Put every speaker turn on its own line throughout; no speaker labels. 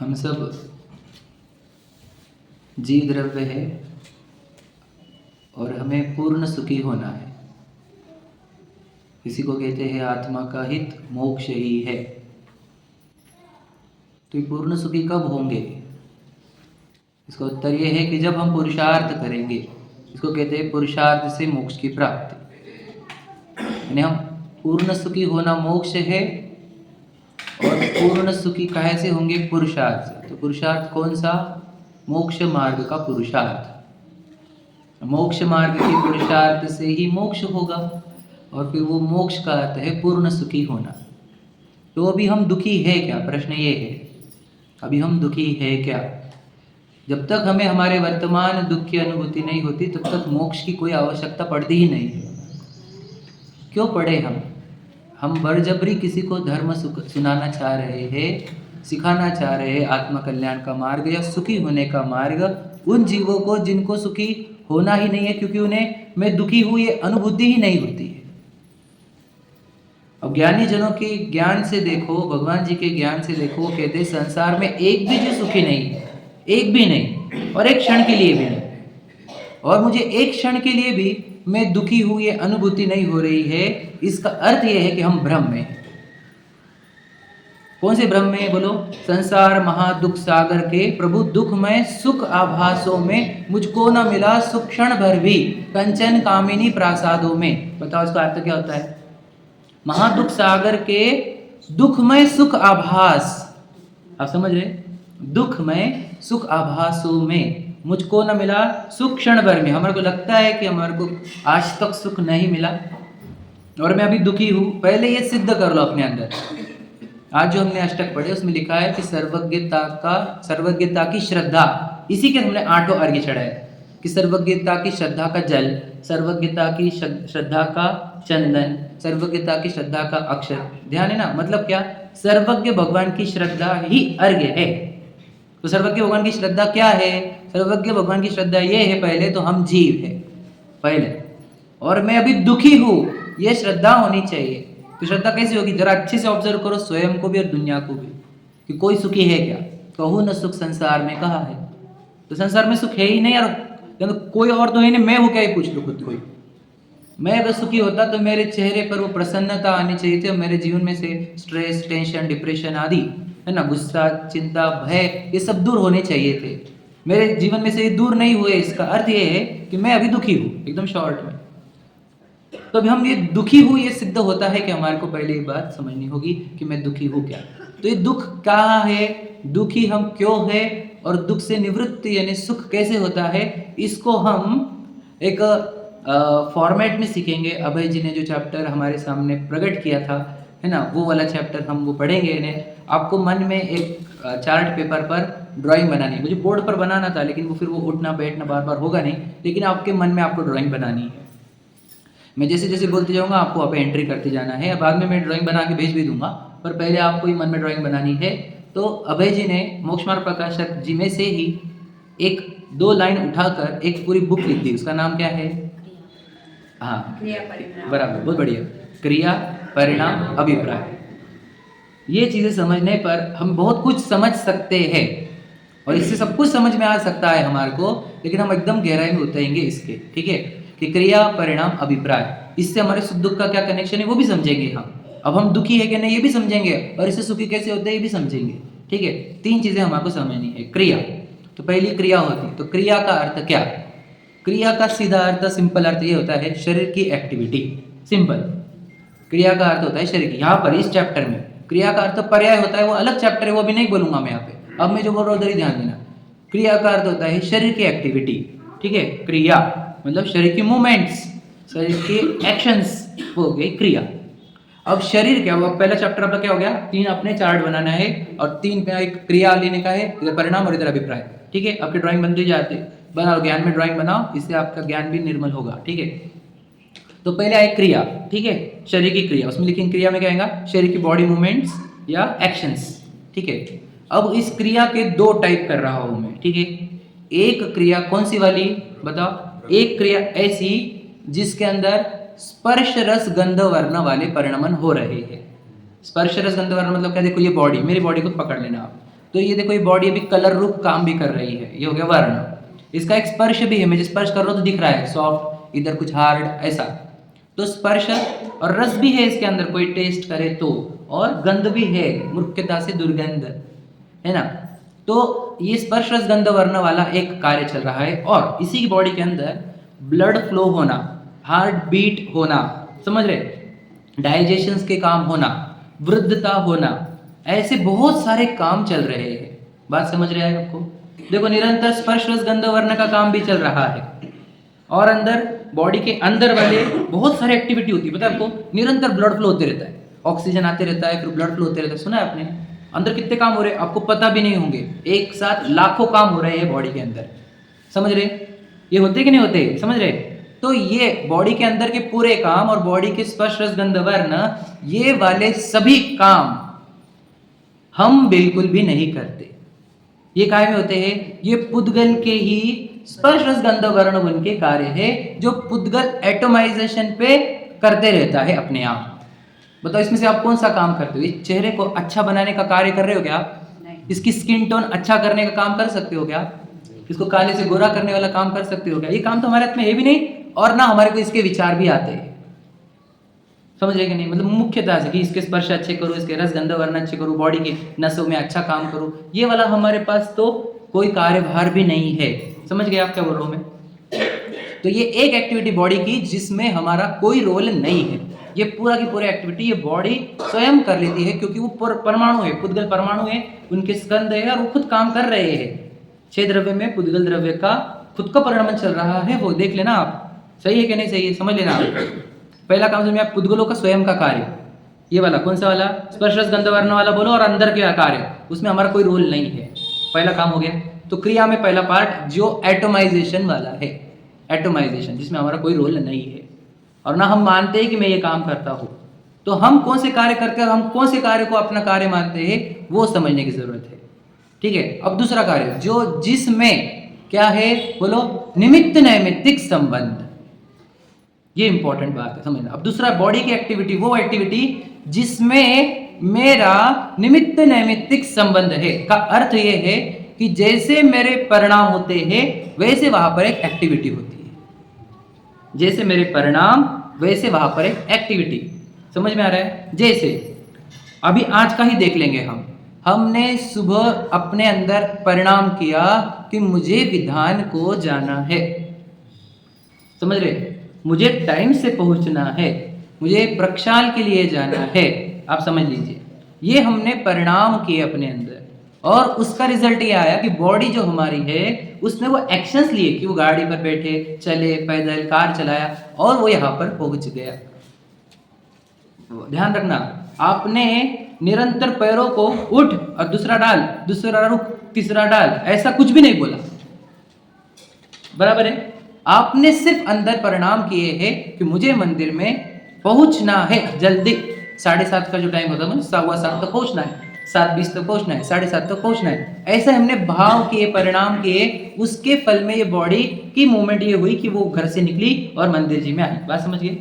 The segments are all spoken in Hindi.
हम सब जीव द्रव्य है और हमें पूर्ण सुखी होना है। इसी को कहते हैं आत्मा का हित मोक्ष ही है। तो ये पूर्ण सुखी कब होंगे? इसका उत्तर ये है कि जब हम पुरुषार्थ करेंगे। इसको कहते हैं पुरुषार्थ से मोक्ष की प्राप्ति। यानी हम पूर्ण सुखी होना मोक्ष है और पूर्ण सुखी काहे से होंगे? पुरुषार्थ से। तो पुरुषार्थ कौन सा? मोक्ष मार्ग का पुरुषार्थ। मोक्ष मार्ग के पुरुषार्थ से ही मोक्ष होगा और फिर वो मोक्ष का अर्थ है पूर्ण सुखी होना। तो अभी हम दुखी है क्या? प्रश्न ये है, अभी हम दुखी है क्या? जब तक हमें हमारे वर्तमान दुख की अनुभूति नहीं होती तब तक मोक्ष की कोई आवश्यकता पड़ती ही नहीं है। क्यों पढ़े हम बरजबरी किसी को धर्म सुनाना चाह रहे हैं, सिखाना चाह रहे हैं आत्म कल्याण का मार्ग या सुखी होने का मार्ग उन जीवों को जिनको सुखी होना ही नहीं है, क्योंकि उन्हें मैं दुखी हूँ ये अनुभूति ही नहीं होती है। अब ज्ञानी जनों के ज्ञान से देखो, भगवान जी के ज्ञान से देखो, कहते हैं संसार में एक भी जो सुखी नहीं है, एक भी नहीं, और एक क्षण के लिए भी नहीं। और मुझे एक क्षण के लिए भी मैं दुखी हूँ ये अनुभूति नहीं हो रही है। इसका अर्थ यह है कि हम भ्रम में हैं। कौन से भ्रम में? बोलो। संसार महादुख सागर के प्रभु दुखमय सुख आभासों में मुझको न मिला सुख क्षण भर भी कंचन कामिनी प्रासादों में। बताओ इसका अर्थ क्या होता है? महादुख सागर के दुखमय सुख आभास, आप समझ रहे? दुखमय सुख आभासों में मुझको न मिला सुख क्षण भर में। हमारे को लगता है कि हमारे को आज तक सुख नहीं मिला और मैं अभी दुखी हूँ। पहले ये सिद्ध कर लो अपने अंदर। आज जो हमने अष्टक पढ़े उसमें लिखा है कि सर्वज्ञता की श्रद्धा, इसी के हमने 8 अर्घ्य चढ़ाए कि सर्वज्ञता की श्रद्धा का जल, सर्वज्ञता की श्रद्धा का चंदन, सर्वज्ञता की श्रद्धा का अक्षर। ध्यान है ना? मतलब क्या? सर्वज्ञ भगवान की श्रद्धा ही अर्घ्य है। तो सर्वज्ञ भगवान की श्रद्धा क्या है? सर्वज्ञ भगवान की श्रद्धा ये है, पहले तो हम जीव है पहले, और मैं अभी दुखी हूँ, ये श्रद्धा होनी चाहिए। तो श्रद्धा कैसी होगी? जरा अच्छे से ऑब्जर्व करो स्वयं को भी और दुनिया को भी कि कोई सुखी है क्या? कहूँ न सुख संसार में कहा है। तो संसार में सुख है ही नहीं यार, तो कोई और तो है नहीं, मैं हूँ क्या? ही पूछ लो खुद को। मैं अगर सुखी होता तो मेरे चेहरे पर वो प्रसन्नता आनी चाहिए थी और मेरे जीवन में से स्ट्रेस, टेंशन, डिप्रेशन आदि, है ना, गुस्सा, चिंता, भय, ये सब दूर होने चाहिए थे। मेरे जीवन में से ये दूर नहीं हुए। इसका अर्थ ये है कि मैं अभी दुखी हूँ, एकदम शॉर्ट में। तो अभी हम ये दुखी हूँ, ये सिद्ध होता है कि हमारे को पहले ये बात समझनी होगी कि मैं दुखी हूँ क्या। तो ये दुख कहाँ है, दुखी हम क्यों है, और दुख से निवृत्ति यानी सुख कैसे होता है, इसको हम एक फॉर्मेट में सीखेंगे। अभय जी ने जो चैप्टर हमारे सामने प्रकट किया था, है ना, वो वाला चैप्टर हम वो पढ़ेंगे। इन्हें आपको मन में एक चार्ट पेपर पर ड्राइंग बनानी है। मुझे बोर्ड पर बनाना था लेकिन वो फिर वो उठना बैठना बार बार होगा नहीं, लेकिन आपके मन में आपको ड्राइंग बनानी है। मैं जैसे जैसे बोलते जाऊँगा आपको आप एंट्री करते जाना है। बाद में मैं ड्राइंग बना के भेज भी दूंगा, पर पहले आपको ही मन में ड्राइंग बनानी है। तो अभय जी ने मोक्ष मार्ग प्रकाशक जी में से ही 1-2 लाइन उठाकर एक पूरी बुक लिख दी। उसका नाम क्या है? हाँ, बराबर, बहुत बढ़िया। क्रिया परिणाम अभिप्राय। ये चीज़ें समझने पर हम बहुत कुछ समझ सकते हैं और इससे सब कुछ समझ में आ सकता है हमारे को, लेकिन हम एकदम गहराई में उतरेंगे इसके, ठीक है, कि क्रिया परिणाम अभिप्राय, इससे हमारे सुख दुख का क्या कनेक्शन है वो भी समझेंगे हम। अब हम दुखी है कि नहीं ये भी समझेंगे, और इससे सुखी कैसे होते हैं ये भी समझेंगे, ठीक है। 3 चीज़ें हमारे समझनी है। क्रिया, तो पहली क्रिया होती है। तो क्रिया का अर्थ क्या? क्रिया का सीधा अर्थ, सिंपल अर्थ ये होता है शरीर की एक्टिविटी। सिंपल क्रिया का अर्थ होता है शरीर की। यहाँ पर इस चैप्टर में क्रिया का अर्थ पर्याय होता है, वो अलग चैप्टर है, वो भी नहीं बोलूंगा मैं यहाँ पे। अब मैं जो बोल रहा हूँ उधर ही ध्यान देना। क्रिया का अर्थ होता है शरीर की एक्टिविटी, ठीक है। क्रिया मतलब शरीर की मूवमेंट्स, शरीर की एक्शंस, वो हो गई क्रिया। अब शरीर क्या हुआ? पहला चैप्टर आपका क्या हो गया? 3 अपने चार्ट बनाना है और 3 पे एक क्रिया लेने का है, इधर परिणाम और इधर अभिप्राय, ठीक है। आपकी ड्राइंग बनती जाती है, बनाओ, ज्ञान में ड्राइंग बनाओ, इससे आपका ज्ञान भी निर्मल होगा, ठीक है। तो पहले आए क्रिया, ठीक है, शरीर की क्रिया। उसमें लिखेंगे क्रिया में क्या आएगा? शरीर की बॉडी मूवमेंट्स या एक्शंस, ठीक है। अब इस क्रिया के 2 टाइप कर रहा हूं मैं, ठीक है। एक क्रिया कौन सी वाली बताओ? एक क्रिया ऐसी जिसके अंदर स्पर्श रस गंध वर्ण वाले परिणमन हो रहे हैं। स्पर्श रस गंध वर्ण मतलब क्या? देखो ये बॉडी, मेरी बॉडी को पकड़ लेना आप, तो ये देखो, ये बॉडी अभी कलर रूप काम भी कर रही है, ये हो गया वर्ण। इसका एक स्पर्श भी है, मैं स्पर्श कर रहा हूँ तो दिख रहा है सॉफ्ट, इधर कुछ हार्ड, ऐसा। तो स्पर्श और रस भी है इसके अंदर, कोई टेस्ट करे तो, और गंध भी है, मुख्यता से दुर्गंध, है ना। तो ये स्पर्श रस गंध वर्ण वाला एक कार्य चल रहा है, और इसी की बॉडी के अंदर ब्लड फ्लो होना, हार्ट बीट होना, समझ रहे, डाइजेशन के काम होना, वृद्धता होना, ऐसे बहुत सारे काम चल रहे हैं। बात समझ रहे हैं आपको? देखो, निरंतर स्पर्श रस गंध वर्ण का काम भी चल रहा है, और अंदर बॉडी के अंदर वाले बहुत सारी एक्टिविटी होती है, पता है आपको? निरंतर ब्लड फ्लो होते रहता है, ऑक्सीजन आते रहता है, फिर ब्लड फ्लो होते रहता है। सुना है आपने? अंदर कितने काम हो रहे हैं आपको पता भी नहीं होंगे, एक साथ लाखों काम हो रहे हैं बॉडी के अंदर, समझ रहे? ये होते कि नहीं होते, समझ रहे? तो ये बॉडी के अंदर के पूरे काम और बॉडी के स्पर्श रस गंध वर्ण, ये वाले सभी काम हम बिल्कुल भी नहीं करते। ये काय में होते हैं? ये पुद्गल के ही स्पर्श रस गंध वर्ण उनके कार्य है, जो पुद्गल एटोमाइजेशन पे करते रहता है अपने आप। बताओ, इसमें से आप कौन सा काम करते हो? इस चेहरे को अच्छा बनाने का कार्य कर रहे हो क्या? इसकी स्किन टोन अच्छा करने का काम कर सकते हो क्या? इसको काले से गोरा करने वाला काम कर सकते हो क्या? ये काम तो हमारे हाथ में है भी नहीं, और ना हमारे को इसके विचार भी आते हैं, समझ रहे कि नहीं? मतलब मुख्यता से कि इसके स्पर्श अच्छे करो, इसके रस गंध वर्ण अच्छे करो, बॉडी के नसों में अच्छा काम करो, ये वाला हमारे पास तो कोई कार्यभार भी नहीं है। समझ गए आप क्या बोल रहा हूं मैं? तो ये एक एक्टिविटी बॉडी की जिसमें हमारा कोई रोल नहीं है। ये पूरा की पूरी एक्टिविटी ये बॉडी स्वयं कर लेती है, क्योंकि वो परमाणु है, पुद्गल परमाणु है, उनके स्कंद है, और वो खुद काम कर रहे हैं। 6 द्रव्य में पुद्गल द्रव्य का खुद का परिणाम चल रहा है, वो देख लेना आप, सही है कि नहीं सही है, समझ लेना आप। पहला काम समझ में, आप पुद्गलों का स्वयं का कार्य, ये वाला कौन सा वाला? स्पर्श रस गंध वर्ण वाला बोलो, और अंदर के कार्य, उसमें हमारा कोई रोल नहीं है, पहला काम हो गया। तो क्रिया में पहला पार्ट जो एटोमाइजेशन वाला है, एटोमाइजेशन, जिसमें हमारा कोई रोल नहीं है, और ना हम मानते हैं कि मैं ये काम करता हूँ। तो हम कौन से कार्य करके और हम कौन से कार्य को अपना कार्य मानते हैं, वो समझने की जरूरत है, ठीक है। अब दूसरा कार्य, जो जिसमें क्या है बोलो? निमित्त नैमित्तिक संबंध, ये इंपॉर्टेंट बात है समझना। अब दूसरा, बॉडी की एक्टिविटी, वो एक्टिविटी जिसमें मेरा निमित्त नैमित्तिक संबंध है, का अर्थ ये है कि जैसे मेरे परिणाम होते हैं वैसे वहां पर एक एक्टिविटी होती है, जैसे मेरे परिणाम वैसे वहां पर एक एक्टिविटी, समझ में आ रहा है? जैसे अभी आज का ही देख लेंगे हम, हमने सुबह अपने अंदर परिणाम किया कि मुझे विधान को जाना है, समझ रहे? मुझे टाइम से पहुंचना है, मुझे प्रक्षाल के लिए जाना है, आप समझ लीजिए, ये हमने परिणाम किए अपने अंदर, और उसका रिजल्ट ये आया कि बॉडी जो हमारी है उसने वो एक्शंस लिए कि वो गाड़ी पर बैठे, चले, पैदल, कार चलाया, और वो यहाँ पर पहुंच गया। ध्यान रखना, आपने निरंतर पैरों को उठ और दूसरा डाल, दूसरा रुक, तीसरा डाल, ऐसा कुछ भी नहीं बोला, बराबर है? आपने सिर्फ अंदर परिणाम किए हैं कि मुझे मंदिर में पहुंचना है जल्दी, 7:30 का जो टाइम होता है 7:15 तक पहुंचना है, 7:20 तक पहुंचना है, 7:30 तक पहुंचना है, ऐसे हमने भाव किए, परिणाम किए, उसके फल में ये बॉडी की मूवमेंट ये हुई कि वो घर से निकली और मंदिर जी में आई। बात समझ गए?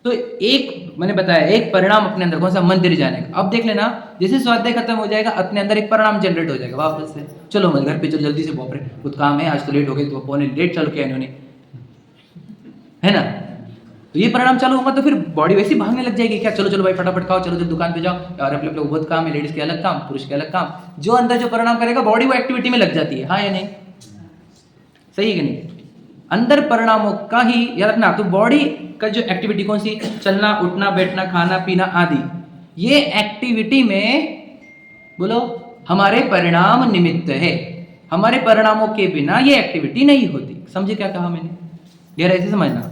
तो एक मैंने बताया, एक परिणाम अपने अंदर, कौन सा? मंदिर जाने का। अब देख लेना, जैसे स्वाध्याय खत्म हो जाएगा अपने अंदर एक परिणाम जनरेट हो जाएगा वापस से, चलो मैं घर पे चलो जल्दी से, बाप रे कुछ काम है, आज तो लेट हो गए, तो पौने लेट चलो क्या इन्होंने, है ना? तो ये परिणाम चालू होगा तो फिर बॉडी वैसे भागने लग जाएगी, क्या चलो चलो भाई फटाफट खाओ, चलो जल्दी दुकान पे जाओ, और अपने अपने बहुत काम है, लेडीज के अलग काम, पुरुष के अलग काम, जो अंदर जो परिणाम करेगा बॉडी वो एक्टिविटी में लग जाती है, हाँ या नहीं? सही है कि नहीं? अंदर परिणामों का ही याद रखना। तो बॉडी का जो एक्टिविटी कौन सी? चलना, उठना, बैठना, खाना पीना आदि, ये एक्टिविटी में बोलो हमारे परिणाम निमित्त है, हमारे परिणामों के बिना ये एक्टिविटी नहीं होती। समझे क्या कहा मैंने? गहराई से समझना,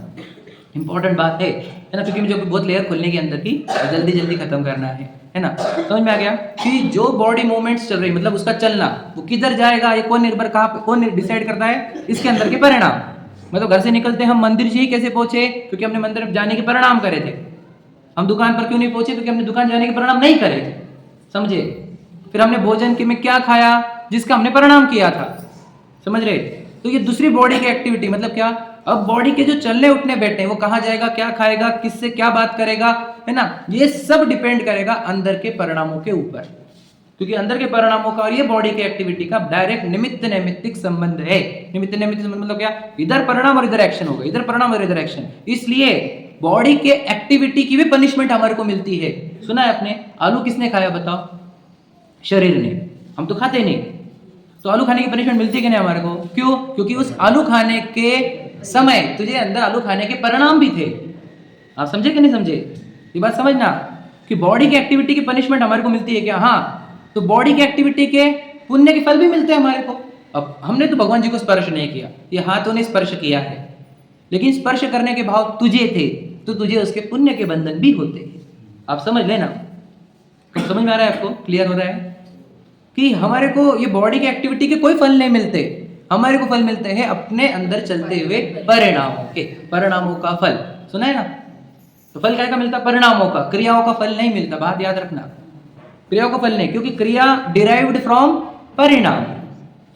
इंपॉर्टेंट बात है ना, क्योंकि मुझे बहुत लेयर खोलने के अंदर की जल्दी जल्दी खत्म करना है ना? समझ में आ गया कि जो बॉडी मूवमेंट्स चल रही, मतलब उसका चलना, वो किधर जाएगा, ये कौन निर्भर, कहाँ पे, कौन डिसाइड करता है? इसके अंदर के परिणाम। मतलब घर से निकलते हम मंदिर जी कैसे पहुंचे? क्योंकि हमने मंदिर जाने के परिणाम करे थे। हम दुकान पर क्यों नहीं पहुंचे? क्योंकि हमने दुकान जाने के परिणाम नहीं करे थे, समझे? फिर हमने भोजन के में क्या खाया? जिसका हमने परिणाम किया था, समझ रहे? तो ये दूसरी बॉडी की एक्टिविटी, मतलब क्या? अब बॉडी के जो चलने उठने बैठने, वो कहाँ जाएगा, क्या खाएगा, किससे क्या बात करेगा, है ना? ये सब डिपेंड करेगा अंदर के परिणामों के ऊपर, क्योंकि अंदर के परिणामों का और ये बॉडी की एक्टिविटी का डायरेक्ट निमित्त नैमित्तिक संबंध है। निमित्त नैमित्तिक संबंध मतलब क्या, इधर परिणाम और इधर एक्शन होगा, इधर परिणाम और इधर एक्शन। इसलिए बॉडी के एक्टिविटी की भी पनिशमेंट हमारे को मिलती है। सुना है आपने, आलू किसने खाया बताओ? शरीर ने, हम तो खाते नहीं। तो आलू खाने की पनिशमेंट मिलती है कि नहीं हमारे को? क्यों? क्योंकि उस आलू खाने के समय तुझे अंदर आलू खाने के परिणाम भी थे। आप समझे कि नहीं समझे? ये बात समझना कि बॉडी की एक्टिविटी की पनिशमेंट हमारे को मिलती है क्या? हाँ। तो बॉडी की एक्टिविटी के पुण्य के फल भी मिलते हैं हमारे को। अब हमने तो भगवान जी को स्पर्श नहीं किया, ये हाथों ने स्पर्श किया है, लेकिन स्पर्श करने के भाव तुझे थे, तो तुझे उसके पुण्य के बंधन भी होते हैं। आप समझ लेना। तो समझ में आ रहा है आपको? क्लियर हो रहा है कि हमारे को ये बॉडी की एक्टिविटी के कोई फल नहीं मिलते, हमारे को फल मिलते हैं अपने अंदर चलते हुए परिणामों के। परिणामों का फल सुना है ना? तो फल क्या मिलता? परिणामों का, क्रियाओं का फल नहीं मिलता। बात याद रखना, क्रियाओं का फल नहीं, क्योंकि क्रिया डिराइव्ड फ्रॉम परिणाम।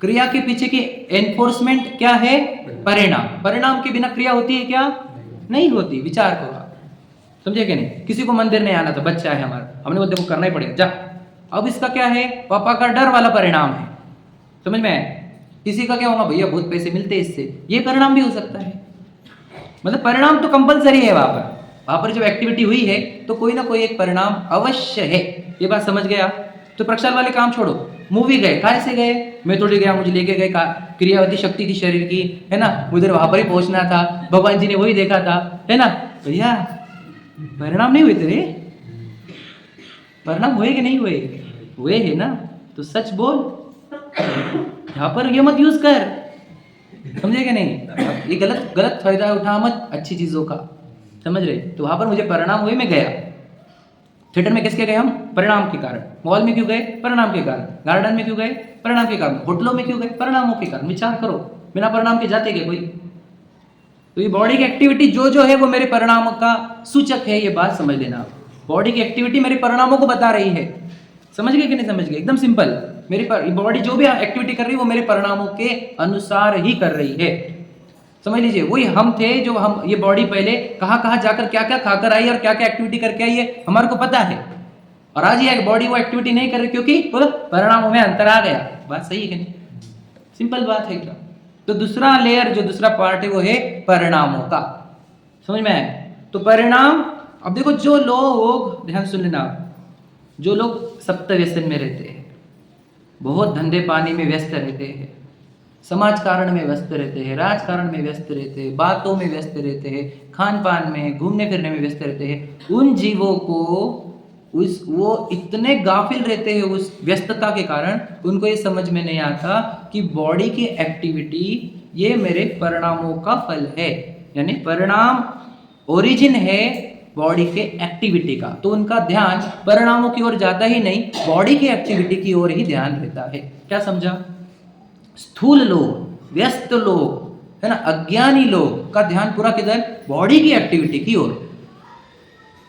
क्रिया के पीछे की एनफोर्समेंट क्या है? परिणाम। परिणाम के बिना क्रिया होती है क्या? नहीं होती। विचार करो आप, समझे कि नहीं? किसी को मंदिर नहीं आना था, बच्चा है हमारा, हमने बोलते को करना ही पड़ेगा जा। अब इसका क्या है? पापा का डर वाला परिणाम है। समझ में आया? किसी का क्या होगा? भैया बहुत पैसे मिलते हैं इससे, ये परिणाम भी हो सकता है। मतलब परिणाम तो कंपलसरी है वहां पर जब एक्टिविटी हुई है तो कोई ना कोई एक परिणाम अवश्य है। ये बात समझ गया? तो प्रक्षाल वाले काम छोड़ो, मूवी गए, कहाँ से गए? मैं थोड़ी गया, मुझे लेके गए, क्रियावती शक्ति थी शरीर की, है ना, उधर वहां पर ही पहुंचना था, भगवान जी ने वही देखा था, है ना? भैया परिणाम नहीं हुए तेरे, परिणाम हुए कि नहीं हुए? हुए है ना? तो सच बोल, यहाँ पर ये मत यूज कर, समझे कि नहीं? ये गलत फायदा उठा मत अच्छी चीजों का, समझ रहे? तो वहां पर मुझे परिणाम हुए, मैं गया। थिएटर में किसके गए हम? परिणाम के कारण। मॉल में क्यों गए? परिणाम के कारण। गार्डन में क्यों गए? परिणाम के कारण। होटलों में क्यों गए? परिणामों के कारण। विचार करो, बिना परिणाम के जाते गए कोई? तो ये बॉडी की एक्टिविटी जो है वो मेरे परिणामों का सूचक है। ये बात समझ लेना आप। बॉडी की एक्टिविटी मेरे परिणामों को बता रही है। समझ गए कि नहीं समझ गए? एकदम सिंपल। मेरी बॉडी जो भी एक्टिविटी कर रही है वो मेरे परिणामों के अनुसार ही कर रही है। समझ लीजिए, वही हम थे जो हम ये बॉडी पहले कहाँ कहाँ जाकर क्या क्या खाकर आई और क्या क्या एक्टिविटी करके आई है हमारे को पता है। और आज ये बॉडी वो एक्टिविटी नहीं कर रही क्योंकि बोलो परिणामों में अंतर आ गया। बात सही है कि नहीं? सिंपल बात है क्या? तो दूसरा लेयर, जो दूसरा पार्ट है वो है परिणामों का। समझ में आया? तो परिणाम, अब देखो जो लोग, ध्यान सुन लेना, जो लोग सप्त व्यसन में रहते हैं, बहुत धंधे पानी में व्यस्त रहते हैं, समाज कारण में व्यस्त रहते हैं, राजकारण में व्यस्त रहते हैं, बातों में व्यस्त रहते हैं, खान पान में, घूमने फिरने में व्यस्त रहते हैं, उन जीवों को वो इतने गाफिल रहते हैं उस व्यस्तता के कारण, उनको ये समझ में नहीं आता कि बॉडी की एक्टिविटी ये मेरे परिणामों का फल है। यानी परिणाम ओरिजिन है बॉडी के एक्टिविटी का। तो उनका ध्यान परिणामों की ओर जाता ही नहीं, बॉडी की एक्टिविटी की ओर ही ध्यान रहता है। क्या समझा? स्थूल लोग, व्यस्त लोग, है ना, अज्ञानी लोग का ध्यान पूरा किधर? बॉडी की एक्टिविटी की ओर।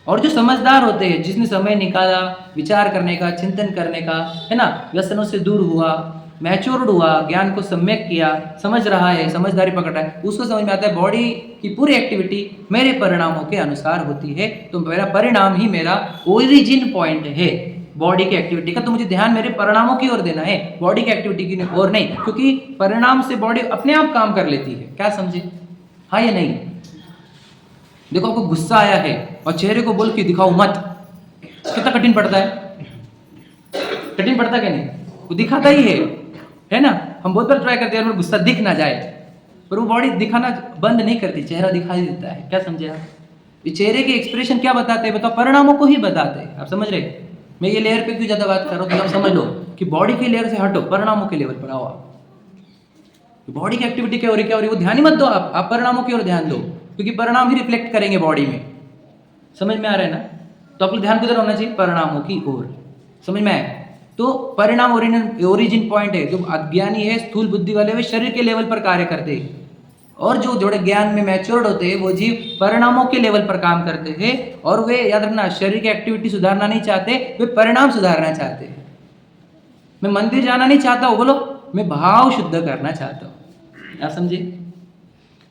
और जो समझदार होते हैं, जिसने समय निकाला विचार करने का, चिंतन करने का, है ना, व्यसनों से दूर हुआ, मैच्योर्ड हुआ, ज्ञान को सम्यक किया, समझ रहा है, समझदारी पकड़ रहा है, उसको समझ में आता है बॉडी की पूरी एक्टिविटी मेरे परिणामों के अनुसार होती है। तो मेरा परिणाम ही मेरा ओरिजिन पॉइंट है बॉडी की एक्टिविटी का। तो मुझे ध्यान मेरे परिणामों की ओर देना है, बॉडी की एक्टिविटी की ओर नहीं, क्योंकि परिणाम से बॉडी अपने आप काम कर लेती है। क्या समझे? हाँ या नहीं? देखो आपको गुस्सा आया है और चेहरे को बोल के दिखाओ मत, कितना कठिन पड़ता है? कठिन पड़ता है कि नहीं? वो दिखाता ही है ना? हम बहुत बार ट्राई करते हैं गुस्सा दिख ना जाए, पर वो बॉडी दिखाना बंद नहीं करती, चेहरा दिखाई देता है। क्या समझे आप? ये चेहरे के एक्सप्रेशन क्या बताते हैं? बताओ, परिणामों को ही बताते हैं। आप समझ रहे? मैं ये लेयर पे क्यों ज्यादा बात कर रहा हूँ, तो आप समझ लो कि बॉडी के लेयर से हटो, परिणामों के लेवल पर आओ आप। बॉडी की एक्टिविटी क्या हो रही, क्या हो रही, वो ध्यान ही मत दो आप परिणामों की ओर ध्यान दो, क्योंकि परिणाम ही रिफ्लेक्ट करेंगे बॉडी में। समझ में आ रहा है ना? तो आपको ध्यान किधर होना चाहिए? परिणामों की ओर। समझ में आया? तो परिणाम ओरिजिन पॉइंट है। जो अज्ञानी है, स्थूल बुद्धि वाले, वे शरीर के लेवल पर कार्य करते हैं, और जो जोड़े ज्ञान में मैच्योर्ड होते हैं वो जीव परिणामों के लेवल पर काम करते हैं। और वे, याद रखना, शरीर की एक्टिविटी सुधारना नहीं चाहते, वे परिणाम सुधारना चाहते हैं। मैं मंदिर जाना नहीं चाहता हूँ, बोलो मैं भाव शुद्ध करना चाहता हूँ। आप समझे?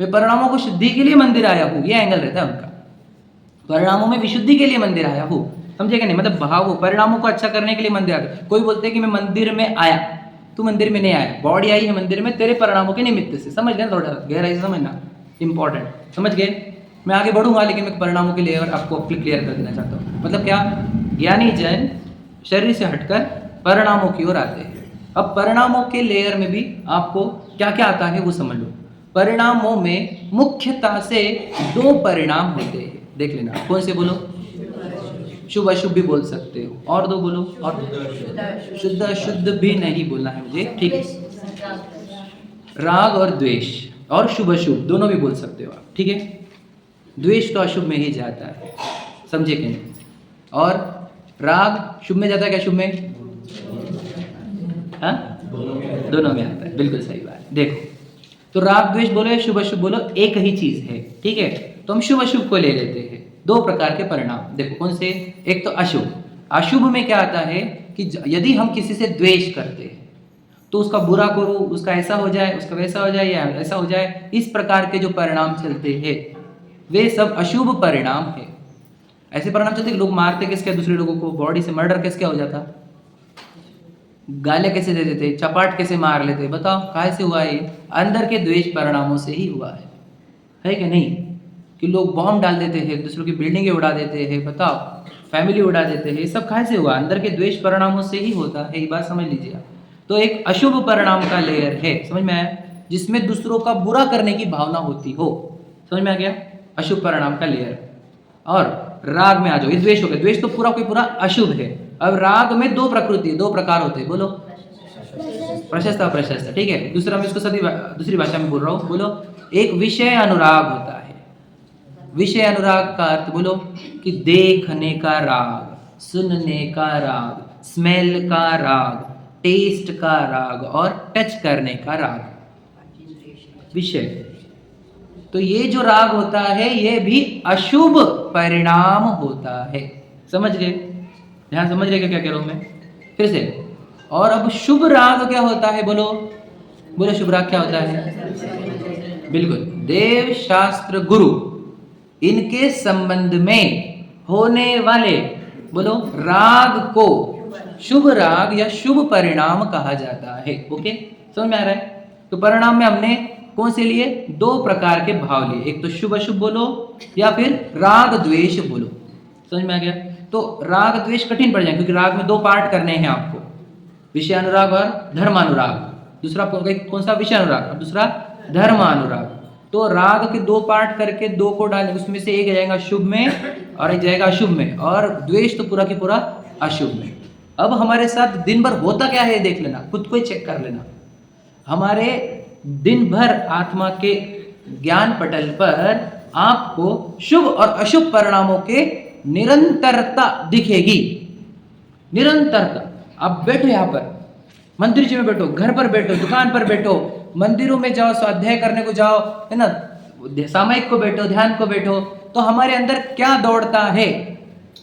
मैं परिणामों को शुद्धि के लिए मंदिर आया हूँ, ये एंगल रहता है उनका। परिणामों में विशुद्धि के लिए मंदिर आया हूँ, समझे कि नहीं? मतलब भाव परिणामों को अच्छा करने के लिए मंदिर आता है। कोई बोलते हैं कि मैं मंदिर में आया, तू मंदिर में नहीं आया, बॉडी आई है मंदिर में तेरे परिणामों के निमित्त से। समझ गए? थोड़ा गहराई से समझना इंपॉर्टेंट। समझ गए? मैं आगे बढ़ूंगा लेकिन मैं परिणामों के लिए आपको क्लियर कर देना चाहता हूँ। मतलब क्या? ज्ञानी जन शरीर से हटकर परिणामों की ओर आते हैं। अब परिणामों के लेयर में भी आपको क्या क्या आता है वो समझ लो। परिणामों में मुख्यतः से 2 परिणाम होते हैं, देख लेना। कौन से बोलो? शुभ अशुभ भी बोल सकते हो, और 2 बोलो। और शुद्ध अशुद्ध भी नहीं बोलना है मुझे, ठीक है? राग और द्वेष और शुभ अशुभ दोनों भी बोल सकते हो आप, ठीक है? द्वेष तो अशुभ में ही जाता है, समझे कि नहीं? और राग शुभ में जाता है क्या? शुभ में? हाँ, दोनों में आता है, बिल्कुल सही बात। देखो, तो राग द्वेष बोलो या शुभ अशुभ बोलो, एक ही चीज है, ठीक है? तो हम शुभ अशुभ को ले लेते हैं। 2 प्रकार के परिणाम देखो, कौन से? एक तो अशुभ। अशुभ में क्या आता है कि यदि हम किसी से द्वेष करते हैं तो उसका बुरा करो, उसका ऐसा हो जाए, उसका वैसा हो जाए, या ऐसा हो जाए, इस प्रकार के जो परिणाम चलते हैं वे सब अशुभ परिणाम है। ऐसे परिणाम चलते कि लोग मारते किसके दूसरे लोगों को, बॉडी से मर्डर कैसे क्या हो जाता, गाले कैसे दे देते, चपाट कैसे मार लेते, बताओ काहे से हुआ? ये अंदर के द्वेष परिणामों से ही हुआ है कि नहीं? कि लोग बॉम्ब डाल देते हैं, दूसरों की बिल्डिंगें उड़ा देते हैं, बताओ फैमिली उड़ा देते हैं, ये सब काहे से हुआ? अंदर के द्वेष परिणामों से ही होता है, ये बात समझ लीजिए आप। तो एक अशुभ परिणाम का लेयर है, समझ में आया? जिसमें दूसरों का बुरा करने की भावना होती हो, समझ में आ गया? अशुभ परिणाम का लेयर। और राग में आ जाओ, ये द्वेष हो गया। द्वेष तो पूरा कोई पूरा अशुभ है। अब राग में 2 प्रकृति, 2 प्रकार होते हैं, बोलो। प्रशस्त अप्रशस्त, ठीक है? दूसरा मैं इसको दूसरी भाषा में बोल रहा हूँ, बोलो। एक विषय अनुराग होता है। विषय अनुराग का अर्थ बोलो कि देखने का राग, सुनने का राग, स्मेल का राग, टेस्ट का राग और टच करने का राग, विषय। तो ये जो राग होता है ये भी अशुभ परिणाम होता है, समझ गए? ध्यान समझ रहे क्या कह रहा हूं मैं? फिर से। और अब शुभ राग क्या होता है, बोलो बोलो। शुभ राग क्या होता है? बिल्कुल, देव शास्त्र गुरु इनके संबंध में होने वाले, बोलो, राग को शुभ राग या शुभ परिणाम कहा जाता है। ओके, समझ में आ रहा है? तो परिणाम में हमने कौन से लिए? 2 प्रकार के भाव लिए, एक तो शुभ अशुभ बोलो या फिर राग द्वेष बोलो। समझ में आ गया? तो राग द्वेष कठिन पड़ जाए क्योंकि राग में 2 पार्ट करने हैं आपको, विषय अनुराग और धर्मानुराग। दूसरा कौन सा? विषय अनुराग, और दूसरा धर्मानुराग। तो राग के 2 पार्ट करके 2 को डालें, उसमें से एक जाएगा शुभ में और एक जाएगा अशुभ में, और द्वेष तो पूरा की पूरा अशुभ में। अब हमारे साथ दिन भर होता क्या है देख लेना, खुद को ही चेक कर लेना। हमारे दिन भर आत्मा के ज्ञान पटल पर आपको शुभ और अशुभ परिणामों के निरंतरता दिखेगी। निरंतरता। आप बैठो यहाँ पर, मंदिर जी में बैठो, घर पर बैठो, दुकान पर बैठो, मंदिरों में जाओ, स्वाध्याय करने को जाओ, है ना, सामयिक को बैठो, ध्यान को बैठो, तो हमारे अंदर क्या दौड़ता है?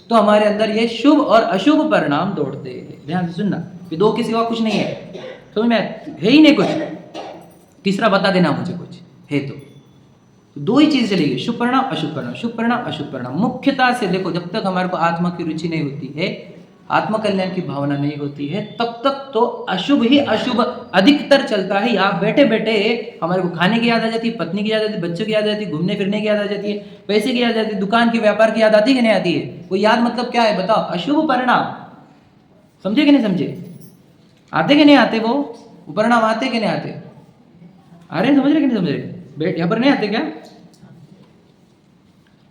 तो हमारे अंदर ये शुभ और अशुभ परिणाम दौड़ते हैं। ध्यान से सुनना, ये 2 के सिवा कुछ नहीं है, समझ में है ही नहीं कुछ। तीसरा बता देना मुझे कुछ है तो 2 ही चीज चलेगी, शुभ परिणाम अशुभ परिणाम, शुभ परिणाम अशुभ परिणाम। मुख्यतः से देखो, जब तक हमारे को आत्मा की रुचि नहीं होती है, आत्म कल्याण की भावना नहीं होती है, तब तक तो अशुभ ही अशुभ अधिकतर चलता है। आप बैठे बैठे हमारे को खाने की याद आ जाती है, पत्नी की याद आती है, बच्चों की याद आती है, घूमने फिरने की याद आ जाती है, पैसे की याद आती है, दुकान के व्यापार की याद आती है कि नहीं आती है? वो याद मतलब क्या है बताओ? अशुभ परिणाम। समझे कि नहीं समझे? आते कि नहीं आते? वो परिणाम आते कि नहीं आते? अरे समझ रहे कि नहीं समझ रहे? बैठ यहाँ पर नहीं आते क्या?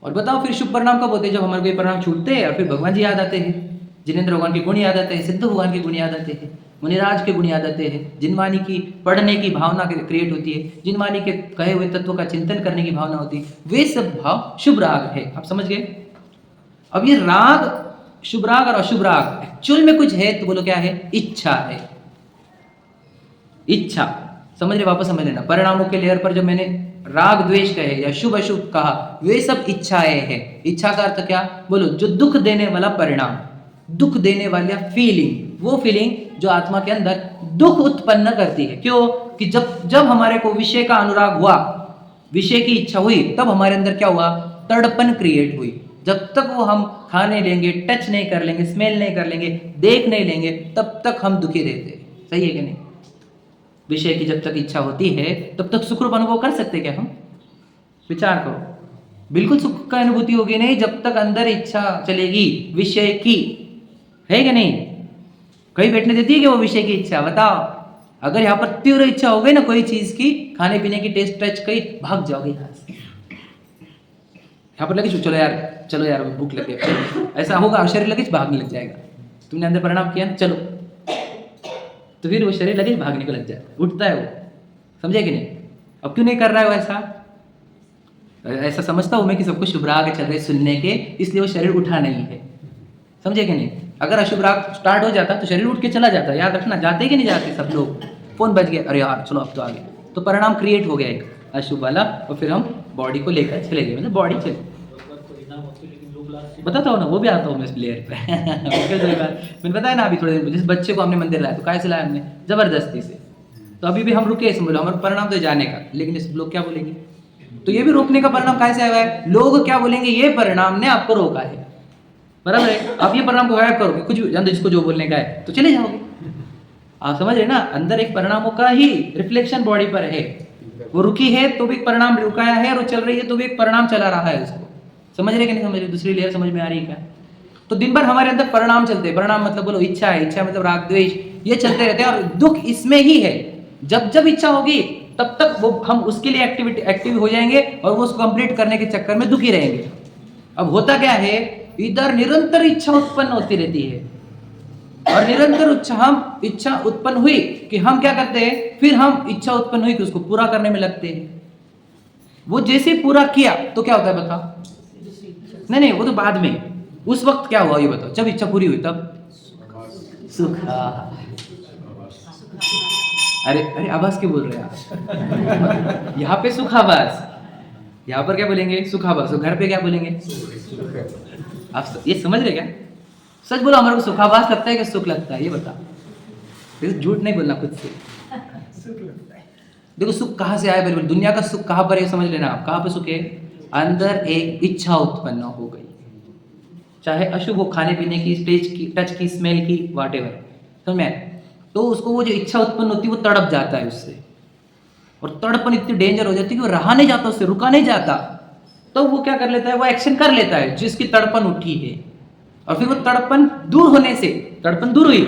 और बताओ फिर शुभ परिणाम कब होते हैं? जब हमारे कोई परिणाम छूटते हैं और फिर भगवान जी याद आते हैं, जिनेंद्र भगवान के गुण याद आते हैं, सिद्ध भगवान के गुण याद आते हैं, मुनिराज के गुण याद आते हैं, जिनवानी की पढ़ने की भावना क्रिएट होती है, जिनवानी के कहे हुए तत्वों का चिंतन करने की भावना होती है, वे सब भाव शुभ राग है। आप समझ गए? अब ये राग, शुभ राग और अशुभ राग एक्चुअल में कुछ है तो बोलो क्या है? इच्छा है। इच्छा, समझ रहे? वापस समझ लेना। परिणामों के लेयर पर जो मैंने राग द्वेष कहे या शुभ अशुभ कहा, वे सब इच्छाएं हैं। इच्छा का अर्थ क्या? बोलो, जो दुख देने वाला परिणाम, दुख देने वाली फीलिंग, वो फीलिंग जो आत्मा के अंदर दुख उत्पन्न करती है। क्यों? कि जब हमारे को विषय का अनुराग हुआ, विषय की इच्छा हुई, तब हमारे अंदर क्या हुआ? तड़पन क्रिएट हुई। जब तक वो हम खा नहीं लेंगे, टच नहीं कर लेंगे, स्मेल नहीं कर लेंगे, देख नहीं लेंगे, तब तक हम दुखी रहते हैं। सही है कि नहीं? विषय की जब तक इच्छा होती है तब तक सुख रूप अनुभव कर सकते क्या हम? विचार करो। बिल्कुल सुख का अनुभूति होगी नहीं जब तक अंदर इच्छा चलेगी विषय की, है कि नहीं? कहीं बैठने देती है कि वो विषय की इच्छा? बताओ। अगर यहाँ पर तीव्र इच्छा हो गई ना कोई चीज की, खाने पीने की, टेस्ट टच कहीं, भाग जाओगे यहाँ से। यहाँ पर लगे चलो यार भूख लग गई, ऐसा होगा, शरीर लगे भागने लग जाएगा। तुमने अंदर परिणाम किया ना, चलो, तो फिर वो शरीर लगे भागने को लग जाए, उठता है वो। समझे कि नहीं? अब क्यों नहीं कर रहा है वो ऐसा समझता हूं मैं कि सबको शुभ राग चल रहे सुनने के, इसलिए वो शरीर उठा नहीं है। समझे कि नहीं? अगर अशुभ राग स्टार्ट हो जाता तो शरीर उठ के चला जाता। याद रखना, जाते कि नहीं जाते सब लोग? फोन बज गया, अरे यार चलो अब तो आ गए, तो परिणाम क्रिएट हो गया एक अशुभ वाला, और फिर हम बॉडी को लेकर चले गए, मतलब बॉडी चले। बताता हूँ ना, वो भी आता हूँ मैं इस प्लेयर पे। मैंने बताया ना अभी थोड़े दिन, जिस बच्चे को हमने मंदिर लाया तो कैसे लाया हमने? जबरदस्ती से। तो अभी भी हम रुके, समझ लो हमारा परिणाम तो जाने का, लेकिन इस लोग क्या बोलेंगे? तो ये भी रोकने का परिणाम कैसे आया है? लोग क्या बोलेंगे? ये परिणाम ने आपको रोका है, बराबर है? आप ये परिणाम को गायब करोगे, कुछ जान दो, जिसको जो बोलने का है तो चले जाओगे। आप समझ रहे ना? अंदर एक परिणामों का ही रिफ्लेक्शन बॉडी पर है। वो रुकी है तो भी एक परिणाम रुकाया है, और वो चल रही है तो भी एक परिणाम चला रहा है उसको। समझ रहे कि नहीं समझ रहे? दूसरी लेयर समझ में आ रही है क्या? तो दिन भर हमारे अंदर परिणाम चलते हैं। परिणाम मतलब बोलो इच्छा है, इच्छा मतलब राग द्वेष, ये चलते रहते हैं, और दुख इसमें ही है। जब जब इच्छा होगी तब तक वो हम उसके लिए एक्टिव हो जाएंगे, और वो उसको कंप्लीट करने के चक्कर में दुखी रहेंगे। अब होता क्या है, इधर निरंतर इच्छा उत्पन्न होती रहती है, और निरंतर इच्छा उत्पन्न हुई कि हम क्या करते हैं, फिर हम इच्छा उत्पन्न हुई कि उसको पूरा करने में लगते हैं। वो जैसे पूरा किया तो क्या होता है बताओ? नहीं, वो तो बाद में। उस वक्त क्या हुआ ये बताओ? जब इच्छा पूरी हुई तब सुख। अरे आभास क्यों बोल रहे हैं आप? यहाँ पे सुखाभास, यहाँ पर क्या बोलेंगे? सुखाभास। तो घर पे क्या बोलेंगे? आप ये समझ रहे क्या? सच बोलो, हमारे को सुखाभास लगता है कि सुख लगता है? ये बता, झूठ नहीं बोलना खुद से। देखो सुख कहाँ से आया? बिल्कुल दुनिया का सुख कहाँ पर है समझ लेना आप। कहाँ पर सुख है? अंदर एक इच्छा उत्पन्न हो गई, चाहे अशुभ हो, खाने पीने की, स्टेज की, टच की, स्मेल की, व्हाटएवर, समझ में? तो उसको वो जो इच्छा उत्पन्न होती है वो तड़प जाता है उससे, और तड़पन इतनी डेंजर हो जाती है कि वो रहा नहीं जाता, उससे रुका नहीं जाता। तो वो क्या कर लेता है? वो एक्शन कर लेता है जिसकी तड़पन उठी है, और फिर वो तड़पन दूर होने से, तड़पन दूर हुई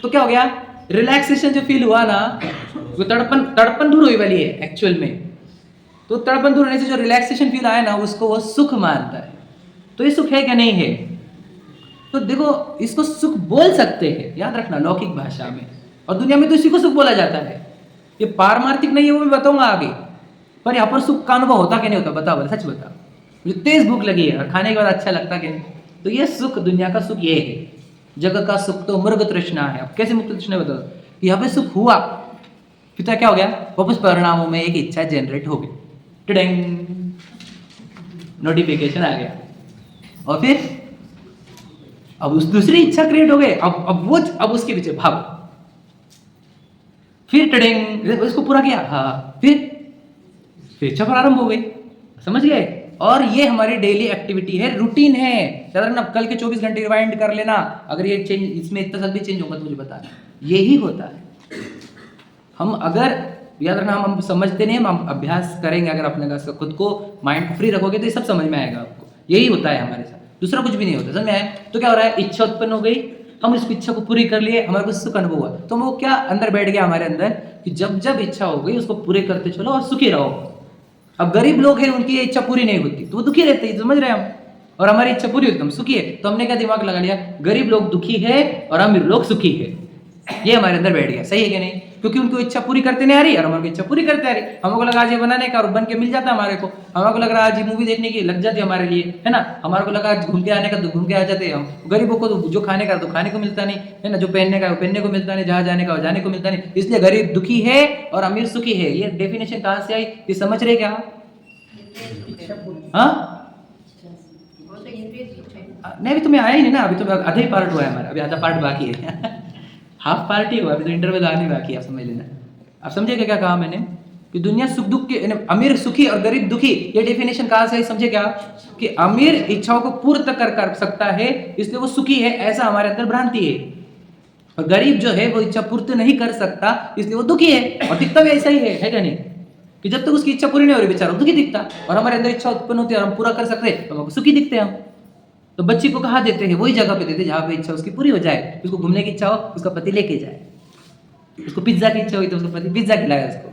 तो क्या हो गया? रिलैक्सेशन जो फील हुआ ना, वो तड़पन दूर हुई वाली है एक्चुअल में। तो तड़पन दूर होने से जो रिलैक्सेशन फील आया ना, उसको वो सुख मानता है। तो ये सुख है क्या? नहीं है। तो देखो, इसको सुख बोल सकते हैं, याद रखना, लौकिक भाषा में, और दुनिया में तो इसी को सुख बोला जाता है। ये पारमार्थिक नहीं है, वो भी बताऊंगा आगे। पर यहाँ पर सुख का अनुभव होता कि नहीं होता? बताओ, सच बताओ। मुझे तेज भूख लगी है और खाने के बाद अच्छा लगता कि नहीं? तो ये सुख, दुनिया का सुख ये है। जगत का सुख तो मृग तृष्णा है। अब कैसे मुक्त तृष्णा बताओ? यहाँ पे सुख हुआ, फिर क्या हो गया? वापस परिणामों में एक इच्छा जनरेट हो गई, टिडिंग, नोटिफिकेशन आ गया, और फिर अब उस दूसरी इच्छा क्रिएट हो गई। अब उसके पीछे भागो, फिर टिडिंग, इसको पूरा किया, हाँ, फिर इच्छा प्रारंभ हो गई। समझ गए? और ये हमारी डेली एक्टिविटी है, रूटीन है। ना कल के 24 घंटे रिवाइंड कर लेना, अगर ये चेंज, इसमें इतना सब भी चेंज होगा तो मुझे बताना। यही होता है। हम अगर याद रखना, हम समझते नहीं, हम अभ्यास करेंगे, अगर अपने खुद को माइंड को फ्री रखोगे तो ये सब समझ में आएगा आपको। यही होता है हमारे साथ, दूसरा कुछ भी नहीं होता। समझ में आया? तो क्या हो रहा है? इच्छा उत्पन्न हो गई, हम इस इच्छा को पूरी कर लिए, हमारे को सुख अनुभव हुआ, तो वो क्या अंदर बैठ गया हमारे अंदर कि जब जब इच्छा हो गई उसको पूरे करते चलो और सुखी रहो। अब गरीब लोग हैं, उनकी ये इच्छा पूरी नहीं होती तो वो दुखी रहते हैं, समझ रहे हैं हम? और हमारी इच्छा पूरी होती है, हम सुखी है। तो हमने क्या दिमाग लगा लिया? गरीब लोग दुखी है और अमीर लोग सुखी है। ये हमारे अंदर बैठ गया। सही है कि नहीं? क्योंकि उनको इच्छा पूरी करते नहीं आ रही और हमारे को इच्छा पूरी करते आ रही। हमको लगा आज ये बनाने का, और बन के मिल जाता हमारे को। हमारे को लग रहा है आज ये मूवी देखने की लग जाती है हमारे लिए, है ना? हमारे को लगा आज घूम के आने का तो घूम के आ जाते हैं हम। गरीबों को तो जो खाने का तो खाने को मिलता नहीं, है ना? जो पहनने का वो पहनने को मिलता नहीं, जहाँ जाने का वो जाने को मिलता नहीं। इसलिए गरीब दुखी है और अमीर सुखी है। ये डेफिनेशन कहाँ से आई? ये समझ रहे क्या? हाँ, नहीं, अभी तुम्हें आया ही नहीं ना, अभी तो आधा ही पार्ट हुआ है हमारा, अभी आधा पार्ट बाकी है। हाफ पार्ट ही हुआ, अभी तो इंटरवल आने बाकी है, आप समझ लेना। आप समझे क्या कहा मैंने? कि दुनिया सुख दुख के, अमीर सुखी और गरीब दुखी, ये डेफिनेशन कहाँ से है समझे क्या? कि अमीर इच्छाओं को पूर्ण कर सकता है इसलिए वो सुखी है, ऐसा हमारे अंदर भ्रांति है। और गरीब जो है वो इच्छा पूर्ति नहीं कर सकता इसलिए वो दुखी है। और दिखता भी ऐसा ही है क्या नहीं? कि जब तक उसकी इच्छा पूरी नहीं हो रही बेचारा दुखी दिखता, और हमारे अंदर इच्छा उत्पन्न होती है और हम पूरा कर सकते हैं तो हमको सुखी दिखते हैं हम। तो बच्ची को कहाँ देते हैं? वही जगह पे देते हैं जहाँ पे इच्छा उसकी पूरी हो जाए। उसको घूमने की इच्छा हो, उसका पति लेके जाए। उसको पिज्जा की इच्छा हुई तो उसका पति पिज्जा खिलाए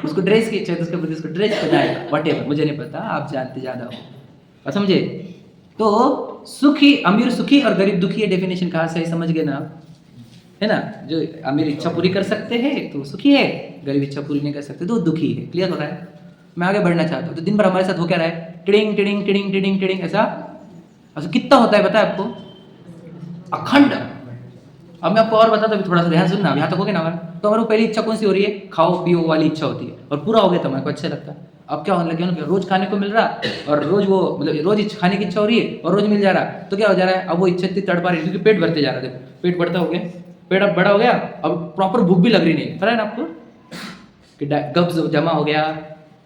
उसको ड्रेस की इच्छा है तो उसके पति उसको ड्रेस पहनाए, व्हाटएवर, मुझे नहीं पता, आप जानते ज्यादा हो। और समझे? तो सुखी, अमीर सुखी और गरीब दुखी, ये डेफिनेशन कहाँ से है समझ गए ना आप? है ना? जो अमीर इच्छा पूरी कर सकते हैं तो सुखी है, गरीब इच्छा पूरी नहीं कर सकते तो दुखी है। क्लियर हो रहा है? मैं आगे बढ़ना चाहता हूँ। तो दिन भर हमारे साथ हो क्या रहा है? Tiding tiding tiding tiding tiding, ऐसा कितना होता है पता है आपको? अखंड। अब मैं आपको और बताता हूँ, थोड़ा सा ध्यान सुनना, यहाँ तक हो गया ना हमारा? तो हमारी पहली इच्छा कौन सी हो रही है? खाओ पियो वाली इच्छा होती है, और पूरा हो गया तो हमारे को अच्छा लगता है। अब क्या होने लगे ना, रोज खाने को मिल रहा और रोज वो मतलब रोज खाने की इच्छा हो रही है और रोज मिल जा रहा, तो क्या हो जा रहा है? अब वो इच्छा इतनी तड़पा रही है क्योंकि पेट भरते जा रहा है। देखो पेट बढ़ता हो गया, पेट अब बड़ा हो गया, अब प्रॉपर भूख भी लग रही नहीं, पता है ना आपको? कि कब्ज जमा हो गया,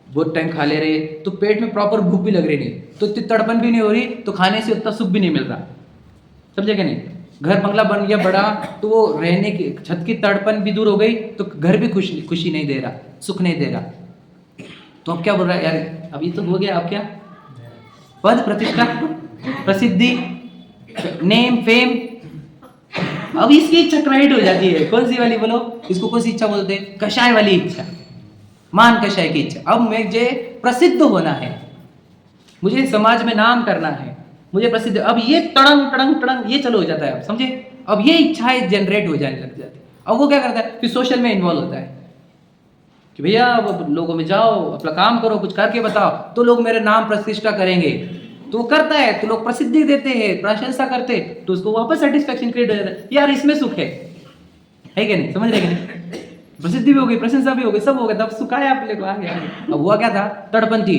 बहुत टाइम खा ले रहे तो पेट में प्रॉपर भूख भी लग रही नहीं, तो इतनी तड़पन भी नहीं हो रही, तो खाने से उतना सुख भी नहीं मिल रहा। समझे क्या नहीं? घर बंगला बन गया बड़ा तो वो रहने की छत की तड़पन भी दूर हो गई, तो घर भी खुशी नहीं दे रहा, सुख नहीं दे रहा। तो अब क्या बोल रहा है यार? अभी तो हो गया, अब क्या? पद प्रतिष्ठा प्रसिद्धि नेम फेम, अब इसकी इच्छा क्राइट हो जाती है। कौन सी वाली बोलो? इसको कौन सी इच्छा बोलते हैं? कषाय वाली इच्छा, मान कषाय की इच्छा। अब मुझे प्रसिद्ध होना है, मुझे समाज में नाम करना है, मुझे प्रसिद्ध, अब ये टड़ंग टड़ंग टड़ंग ये चलो हो जाता है। आप समझे? अब ये इच्छाएं जनरेट हो जाने लग जाती है। अब वो क्या करता है? फिर सोशल में इन्वॉल्व होता है कि भैया अब लोगों में जाओ, अपना काम करो, कुछ करके बताओ तो लोग मेरे नाम प्रतिष्ठा करेंगे। तो वो करता है तो लोग प्रसिद्धि देते हैं, प्रशंसा करते, तो उसको वापस सेटिस्फेक्शन क्रिएट हो जाता है, यार इसमें सुख है क्या नहीं? समझ रहे कि नहीं? प्रसिद्धि भी हो गई, प्रशंसा भी हो गई, सब हो गया, तब सुख आया आप लोग आ गया। अब हुआ क्या था? तड़पन थी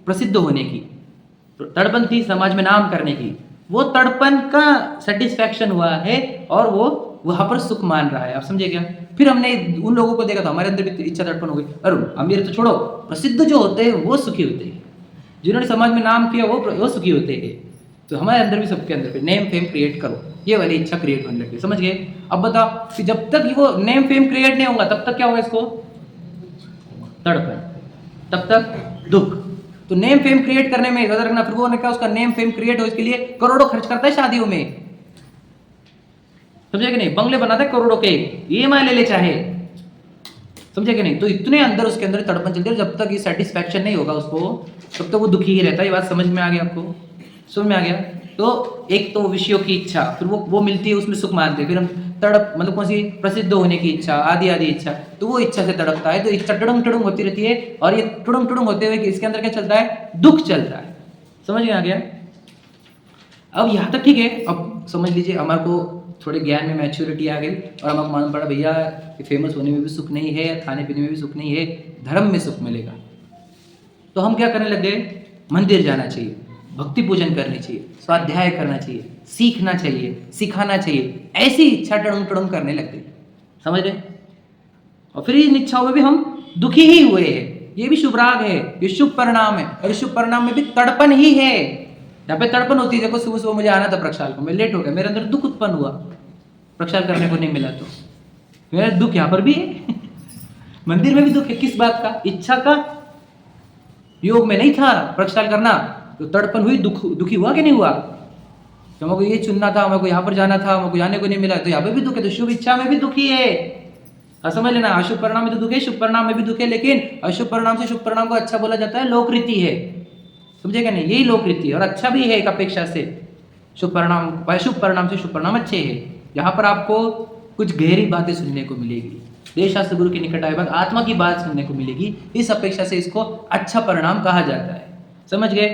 प्रसिद्ध होने की, तड़पन थी समाज में नाम करने की, वो तड़पन का सेटिस्फेक्शन हुआ है और वो वहां पर सुख मान रहा है। आप समझे क्या? फिर हमने उन लोगों को देखा तो हमारे अंदर भी इच्छा तड़पन हो गई, अरे अमीर तो छोड़ो, प्रसिद्ध जो होते हैं वो सुखी होते हैं, जिन्होंने समाज में नाम किया वो सुखी होते हैं। तो हमारे अंदर भी, सबके अंदर भी नेम फेम क्रिएट करो, ये वाली इच्छा क्रिएट होने लगी। समझ गए? अब बताओ कि जब तक वो नेम फेम क्रिएट नहीं होगा तब तक क्या होगा? इसको तड़पन, तब तक दुख। तो नेम फेम क्रिएट करने में याद रखना, फिर वो ने कहा उसका नेम फेम क्रिएट हो इसके लिए करोड़ों खर्च करता है शादियों में। समझे कि नहीं? बंगले बनाते करोड़ों के, ईएमआई ले ले चाहे। समझे कि नहीं? तो इतने अंदर उसके अंदर तड़पन चलती है, जब तक ये सेटिस्फेक्शन नहीं होगा उसको तब तक वो दुखी ही रहता है। ये बात समझ में आ गया आपको? समझ में आ गया? तो एक तो विषयों की इच्छा, फिर वो मिलती है उसमें सुख मानते हैं, फिर हम तड़प मतलब कौन सी? प्रसिद्ध होने की इच्छा, आदि आदि इच्छा, तो वो इच्छा से तड़पता है, तो इच्छा टुडुंग टुडुंग होती रहती है, और ये टुडुंग टुडुंग होते हुए इसके अंदर क्या चलता है? दुख चलता है। समझ में आ गया? अब यहाँ तक ठीक है। अब समझ लीजिए हमारे को थोड़े ज्ञान में मैच्योरिटी आ गई और हमें मालूम पड़ा भैया फेमस होने में भी सुख नहीं है, खाने पीने में भी सुख नहीं है, धर्म में सुख मिलेगा। तो हम क्या करने लग गए? मंदिर जाना चाहिए, भक्ति पूजन करनी चाहिए, स्वाध्याय करना चाहिए, सीखना चाहिए, सिखाना चाहिए, ऐसी इच्छा टड़ुंग टड़ुंग करने लग गई। समझ रहे? और फिर इन इच्छाओं में भी हम दुखी ही हुए हैं। ये भी शुभ राग है, ये शुभ परिणाम है, और शुभ परिणाम में भी तड़पन ही है। यहाँ पे तड़पन होती है। देखो सुबह सुबह मुझे आना था प्रक्षाल को, मैं लेट हो गया, मेरे अंदर दुख उत्पन्न हुआ, प्रक्षाल करने को नहीं मिला, तो मेरा दुख यहाँ पर भी है मंदिर में भी दुख है। किस बात का? इच्छा का। योग में नहीं था प्रक्षाल करना तो तड़पन हुई, दुखी हुआ कि नहीं हुआ? तो हमको ये चुनना था, हमको यहाँ पर जाना था, हमको जाने को नहीं मिला, तो यहाँ पे भी दुख है। तो शुभ इच्छा में भी दुखी है, समझ लेना। अशुभ परिणाम में तो दुख है, शुभ परिणाम में भी दुख है, लेकिन अशुभ परिणाम से शुभ परिणाम को अच्छा बोला जाता है, लोक रीति है। समझेगा नहीं? यही लोक रीति है, और अच्छा भी है एक अपेक्षा से। शुभ परिणाम, अशुभ परिणाम से शुभ परिणाम अच्छे है। यहाँ पर आपको कुछ गहरी बातें सुनने को मिलेगी, देश शास्त्र गुरु के निकट आए बाद आत्मा की बात सुनने को मिलेगी, इस अपेक्षा से इसको अच्छा परिणाम कहा जाता है। समझ गए?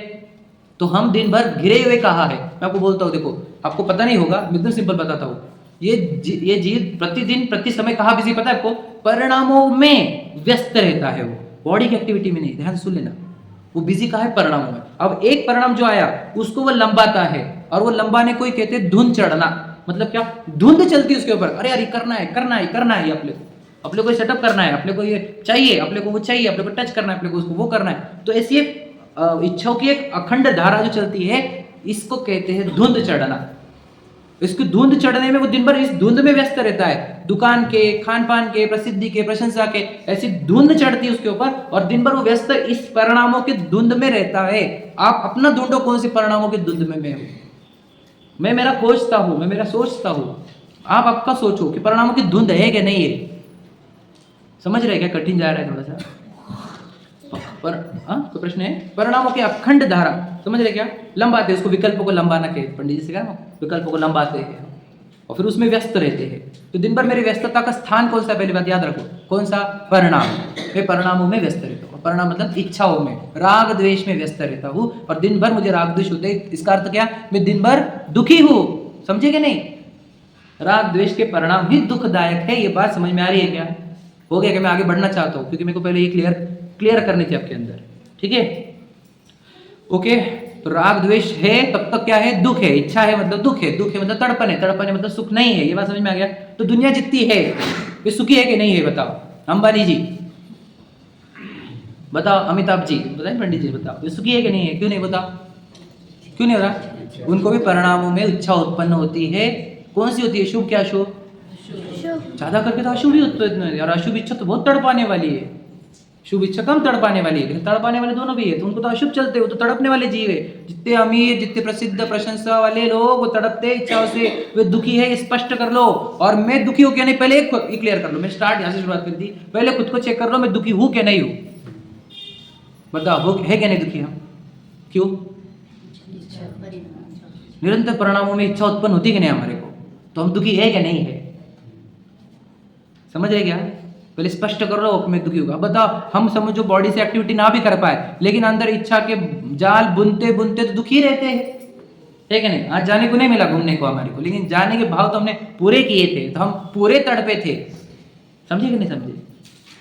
तो हम दिन भर घिरे हुए कहा है। मैं आपको बोलता हूँ, देखो आपको पता नहीं होगा, मैं एकदम सिंपल बताता हूँ। ये जीव प्रतिदिन प्रति समय कहाँ बिजी पता है आपको? परिणामों में व्यस्त रहता है, वो बॉडी की एक्टिविटी में नहीं। ध्यान सुन लेना, वो बिजी कहाँ है? परिणामों में। अब एक परिणाम जो आया उसको वो लंबाता है, और वो लंबाने को ही कहते हैं धुंध चढ़ना। मतलब क्या? धुंध चलती है उसके ऊपर, अरे यार ये करना है करना है करना है अपने। अपने को सेटअप करना है, अपने को ये चाहिए, अपने को वो चाहिए, अपने को टच करना है, अपने को उसको वो करना है। तो ऐसी एक इच्छाओं की एक अखंड धारा जो चलती है, इसको कहते हैं धुंध चढ़ना। इसकी धुंध चढ़ने में वो दिन भर इस धुंध में व्यस्त रहता है, दुकान के, खान पान के, प्रसिद्धि के, प्रशंसा के, ऐसी धुंध चढ़ती है उसके ऊपर और दिन भर वो व्यस्त इस परिणामों के धुंध में रहता है। आप अपना ढूंढो कौन से परिणामों के धुंध में मैं हूं। मैं मेरा खोजता हूं, मैं मेरा सोचता हूं, आप आपका सोचो कि परिणामों की धुंध है कि नहीं है। समझ रहे क्या? कठिन जा रहा है थोड़ा सा पर कोई प्रश्न है? परिणामों की अखंड धारा, समझ रहे क्या? लंबाते उसको, विकल्पों को लंबाना के पंडित जी से कहा, विकल्पों को लंबाते हैं और फिर उसमें व्यस्त रहते हैं। तो दिन भर मेरी व्यस्तता का स्थान कौन सा? पहली बात याद रखो, कौन सा? परिणाम। मैं परिणामों में व्यस्त रहता हूँ। परिणाम मतलब इच्छाओं में, राग द्वेष में व्यस्त रहता हूँ और दिन भर मुझे राग द्वेष होते हैं। इसका अर्थ क्या? मैं दिन भर दुखी हूँ। समझे कि नहीं? राग द्वेष के परिणाम ही दुखदायक है। ये बात समझ में आ रही है क्या? हो गया कि मैं आगे बढ़ना चाहता हूँ, क्योंकि मेरे को पहले ये क्लियर करनी थी आपके अंदर। ठीक है, ओके। तो राग द्वेष है तब तक क्या है? दुख है। इच्छा है मतलब दुख है, दुख है मतलब तड़पन है, तड़पन है मतलब सुख नहीं है। ये बात समझ में आ गया? तो दुनिया जितनी है ये सुखी है कि नहीं है? बताओ अंबानी जी, बताओ अमिताभ जी, बताइए पंडित जी, बताओ ये सुखी है कि नहीं है? क्यों नहीं? बताओ क्यों नहीं हो रहा? उनको भी परिणामों में इच्छा उत्पन्न होती है। कौन सी होती है? शुभ क्या अशुभ? ज्यादा करके तो अशुभ ही उत्पन्न है और अशुभ इच्छा तो बहुत तड़पाने वाली है, शुभ इच्छा कम तड़पाने वाली है। लेकिन तड़पाने वाले दोनों भी है, तो उनको तो अशुभ चलते, वो तो तड़पने वाले जीव है। जितने अमीर, जितने प्रसिद्ध, प्रशंसा वाले लोग, वो तड़पते इच्छाओं से, वे दुखी है, स्पष्ट कर लो। और मैं दुखी हूं क्या नहीं, पहले एक क्लियर कर लो। मैं स्टार्ट यहां से शुरुआत करी थी, पहले खुद को चेक कर लो, मैं दुखी हूं क्या नहीं हूं? बताओ, हो है क्या नहीं दुखी हम? क्यों? निरंतर परिणामों में इच्छा उत्पन्न होती कि नहीं हमारे को, तो हम दुखी है क्या नहीं है? समझ रहे क्या? पहले स्पष्ट कर लो कि मैं दुखी होगा। बताओ, हम समझो बॉडी से एक्टिविटी ना भी कर पाए, लेकिन अंदर इच्छा के जाल बुनते बुनते तो दुखी रहते हैं, ठीक है नहीं? आज जाने को नहीं मिला घूमने को हमारे को, लेकिन जाने के भाव तो हमने पूरे किए थे, तो हम पूरे तड़पे थे। समझे कि नहीं समझे?